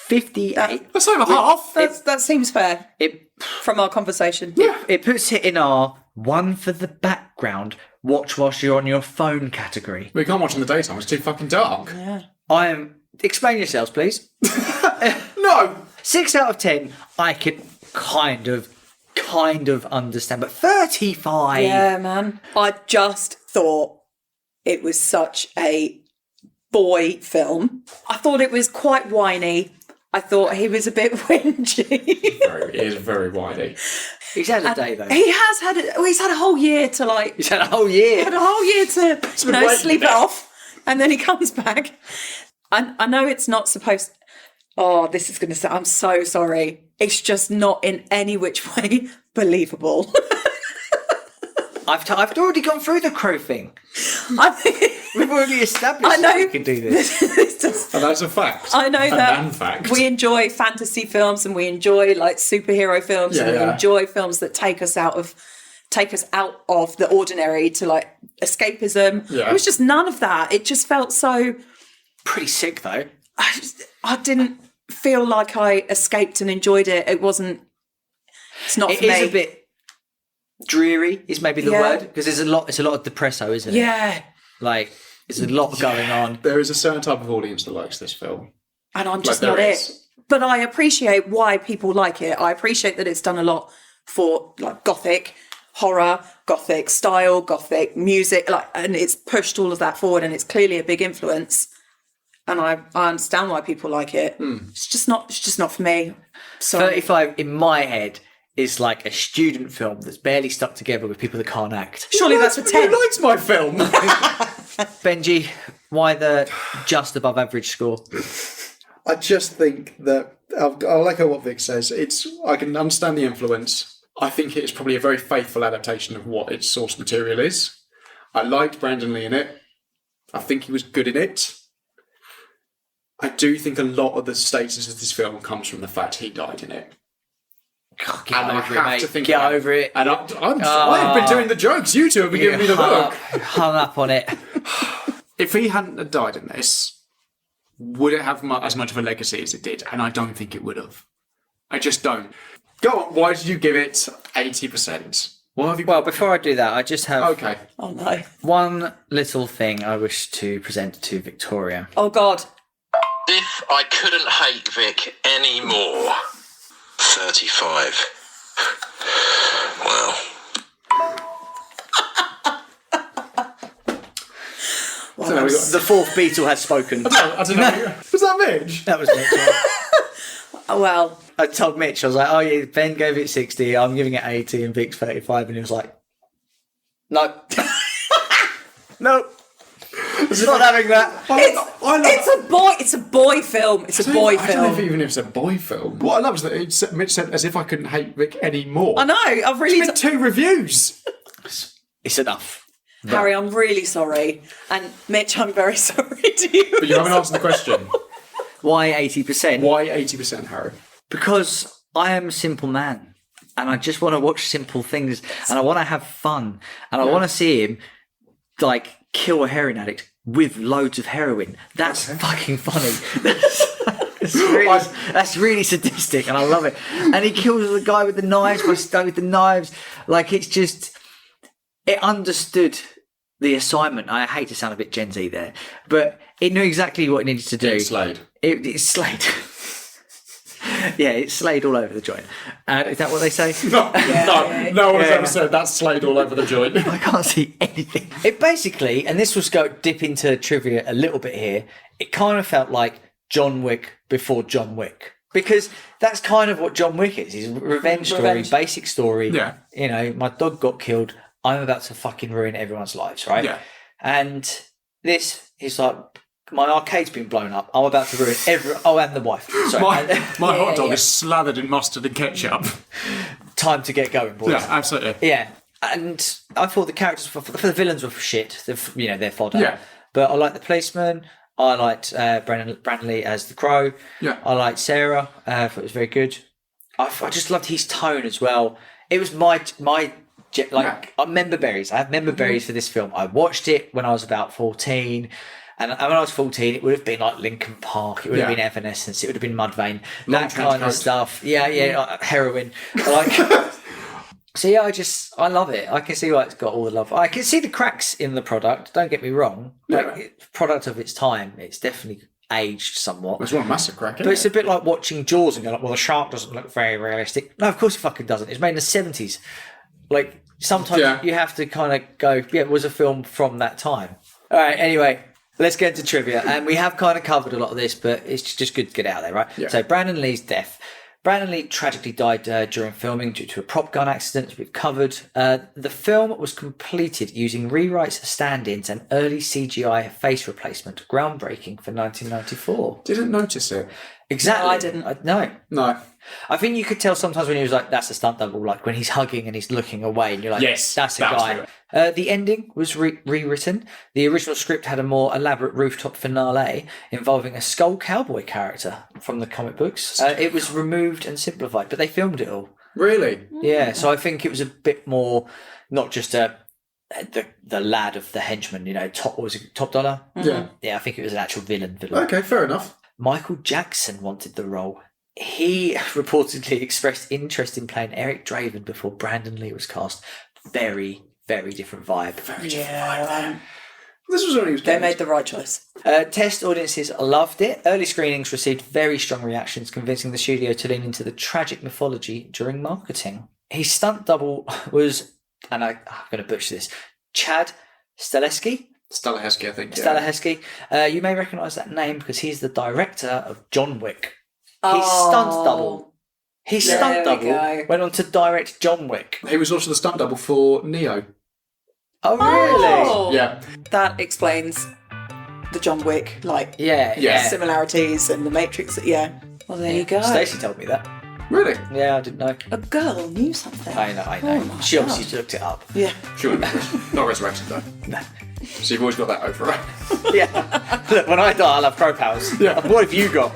58. That's over half. That seems fair It from our conversation. it puts it in our one for the background, watch whilst you're on your phone category. We can't watch in the daytime. It's too fucking dark. I am. Explain yourselves, please. No. 6 out of 10, I could kind of understand, but 35. Yeah, man. I just thought it was such a boy film. I thought it was quite whiny. I thought he was a bit whingy. It is very whiny. He's had a day though. He's had a whole year to like. He's had a whole year. Had a whole year to been waiting, sleep it isn't it? off, and then he comes back. I know it's not supposed. Oh, this is going to sound. I'm so sorry. It's just not in any which way believable. I've already gone through the crow thing. I think. We've already established I know that we can do this. And that's a fact. I know that non-fact. we enjoy fantasy films and we enjoy like superhero films and we Yeah. enjoy films that take us out of the ordinary to like escapism. Yeah. It was just none of that. It just felt so. Pretty sick though. I didn't feel like I escaped and enjoyed it. It wasn't. It's not It for me. is a bit dreary. Is maybe the Yeah. word because there's a lot. It's a lot of depresso, isn't it? Yeah, Like there's a lot going on. There is a certain type of audience that likes this film. and I'm just Like not there it. is. But I appreciate why people like it. I appreciate that it's done a lot for like gothic horror, gothic style, gothic music, like, and it's pushed all of that forward, and it's clearly a big influence. And I understand why people like it. It's just not for me. So 35 in my head is like a student film that's barely stuck together with people that can't act. surely that's a 10. Who likes my film? Benji, why the just above average score? I just think that I like what Vic says. I can understand the influence. I think it is probably a very faithful adaptation of what its source material is. I liked Brandon Lee in it. I think he was good in it. I do think a lot of the status of this film comes from the fact he died in it. Get And I over it, have mate. to think Get about- over it. And I've been doing the jokes. You two have been giving me the look. Hung up on it. If he hadn't have died in this, would it have as much of a legacy as it did? And I don't think it would have. I just don't. Go on. Why did you give it 80%? What have you? Well, before I do that, I just have Okay. Oh no. one little thing I wish to present to Victoria. Oh God. If I couldn't hate Vic anymore. 35. Wow. So now we got. The fourth Beatle has spoken. I don't know. Was that Mitch? That was Mitch. Yeah. Oh, well. I told Mitch, I was like, oh yeah, Ben gave it 60, I'm giving it 80, and Vic's 35, and he was like, no. No. It's not having that. It's a boy film. It's a boy I don't know film. even if it's a boy film. What I love is that Mitch said, as if I couldn't hate Vic anymore. I know. I've really. It's been 2 reviews. It's enough. Harry, I'm really sorry. And Mitch, I'm very sorry to you. But you haven't answered the question. Why 80%? Why 80%, Harry? Because I am a simple man, and I just want to watch simple things, and I want to have fun, and I want to see him, like, kill a heroin addict with loads of heroin. That's fucking funny. That's really sadistic, and I love it. And he kills the guy with the knives by stone with the knives. Like, it's just, it understood the assignment. I hate to sound a bit Gen Z there, but it knew exactly what it needed to do. It's Slade. It's Slade. Yeah, it's Slade all over the joint. Is that what they say? No one has ever said that's Slade all over the joint. I can't see anything. It basically, and this was dip into trivia a little bit here, it kind of felt like John Wick before John Wick. Because that's kind of what John Wick is. He's a revenge story, basic story. Yeah. You know, my dog got killed. I'm about to fucking ruin everyone's lives, right? Yeah. And this, he's like, my arcade's been blown up. I'm about to ruin and the wife. Sorry. My hot dog is slathered in mustard and ketchup. Time to get going, boys. Yeah, absolutely. Yeah. And I thought the characters for the villains were shit. They're fodder. Yeah. But I liked the policeman. I liked Brandon Lee as the Crow. Yeah. I liked Sarah. I thought it was very good. I just loved his tone as well. It was member berries. I have member berries for this film. I watched it when I was about 14. And when I was 14, it would have been like Linkin Park. It would have been Evanescence. It would have been Mudvayne. That kind of stuff. Yeah, heroin. So yeah, I love it. I can see why it's got all the love. I can see the cracks in the product. Don't get me wrong. Product of its time. It's definitely aged somewhat. It's one massive crack. But it's a bit like watching Jaws and going, well, the shark doesn't look very realistic. No, of course it fucking doesn't. It's made in the 70s. Like, sometimes you have to kind of go, yeah, it was a film from that time. All right, anyway. Let's get into trivia. And we have kind of covered a lot of this, but it's just good to get out there, right? Yeah. So Brandon Lee's death. Brandon Lee tragically died during filming due to a prop gun accident, as we've covered. The film was completed using rewrites, stand-ins, and early CGI face replacement. Groundbreaking for 1994. Didn't notice it. Exactly. No, I didn't. No. I think you could tell sometimes when he was like, that's a stunt double, like when he's hugging and he's looking away and you're like, yes, that's a guy. The ending was rewritten. The original script had a more elaborate rooftop finale involving a skull cowboy character from the comic books. It was removed and simplified, but they filmed it all. Really? Yeah, so I think it was a bit more, not just the lad of the henchman, Top Dollar? Yeah. Yeah, I think it was an actual villain. Okay, fair enough. Michael Jackson wanted the role. He reportedly expressed interest in playing Eric Draven before Brandon Lee was cast. Very, very different vibe. Very different vibe there. This was only They made the right choice. Test audiences loved it. Early screenings received very strong reactions, convincing the studio to lean into the tragic mythology during marketing. His stunt double was, and I'm going to butcher this, Chad Stahelski. Stahelski, I think. Stahelski. You may recognise that name because he's the director of John Wick. His stunt double. His stunt double went on to direct John Wick. He was also the stunt double for Neo. Oh, really? Oh, yeah. That explains the John Wick, similarities and the Matrix. Yeah. Well, there you go. Stacey told me that. Really? Yeah, I didn't know. A girl knew something. I know. Oh, She obviously looked it up. Yeah. She wouldn't. Not resurrected, though. No. So you've always got that over, right? Yeah. Look, when I die, I'll have crow powers. Yeah. What have you got?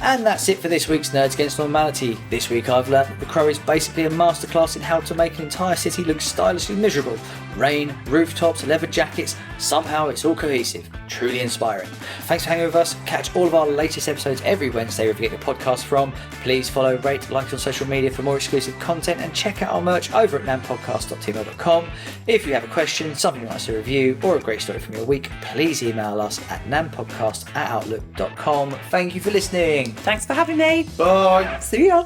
And that's it for this week's Nerds Against Normality. This week I've learned that The Crow is basically a masterclass in how to make an entire city look stylishly miserable. Rain, rooftops, leather jackets, somehow it's all cohesive. Truly inspiring. Thanks for hanging with us. Catch all of our latest episodes every Wednesday wherever you get your podcast from. Please follow, rate, like us on social media for more exclusive content, and check out our merch over at nampodcast.tmail.com. If you have a question, something you want us to review, or a great story from your week, please email us at nampodcast@outlook.com. Thank you for listening. Thanks for having me. Bye. See ya.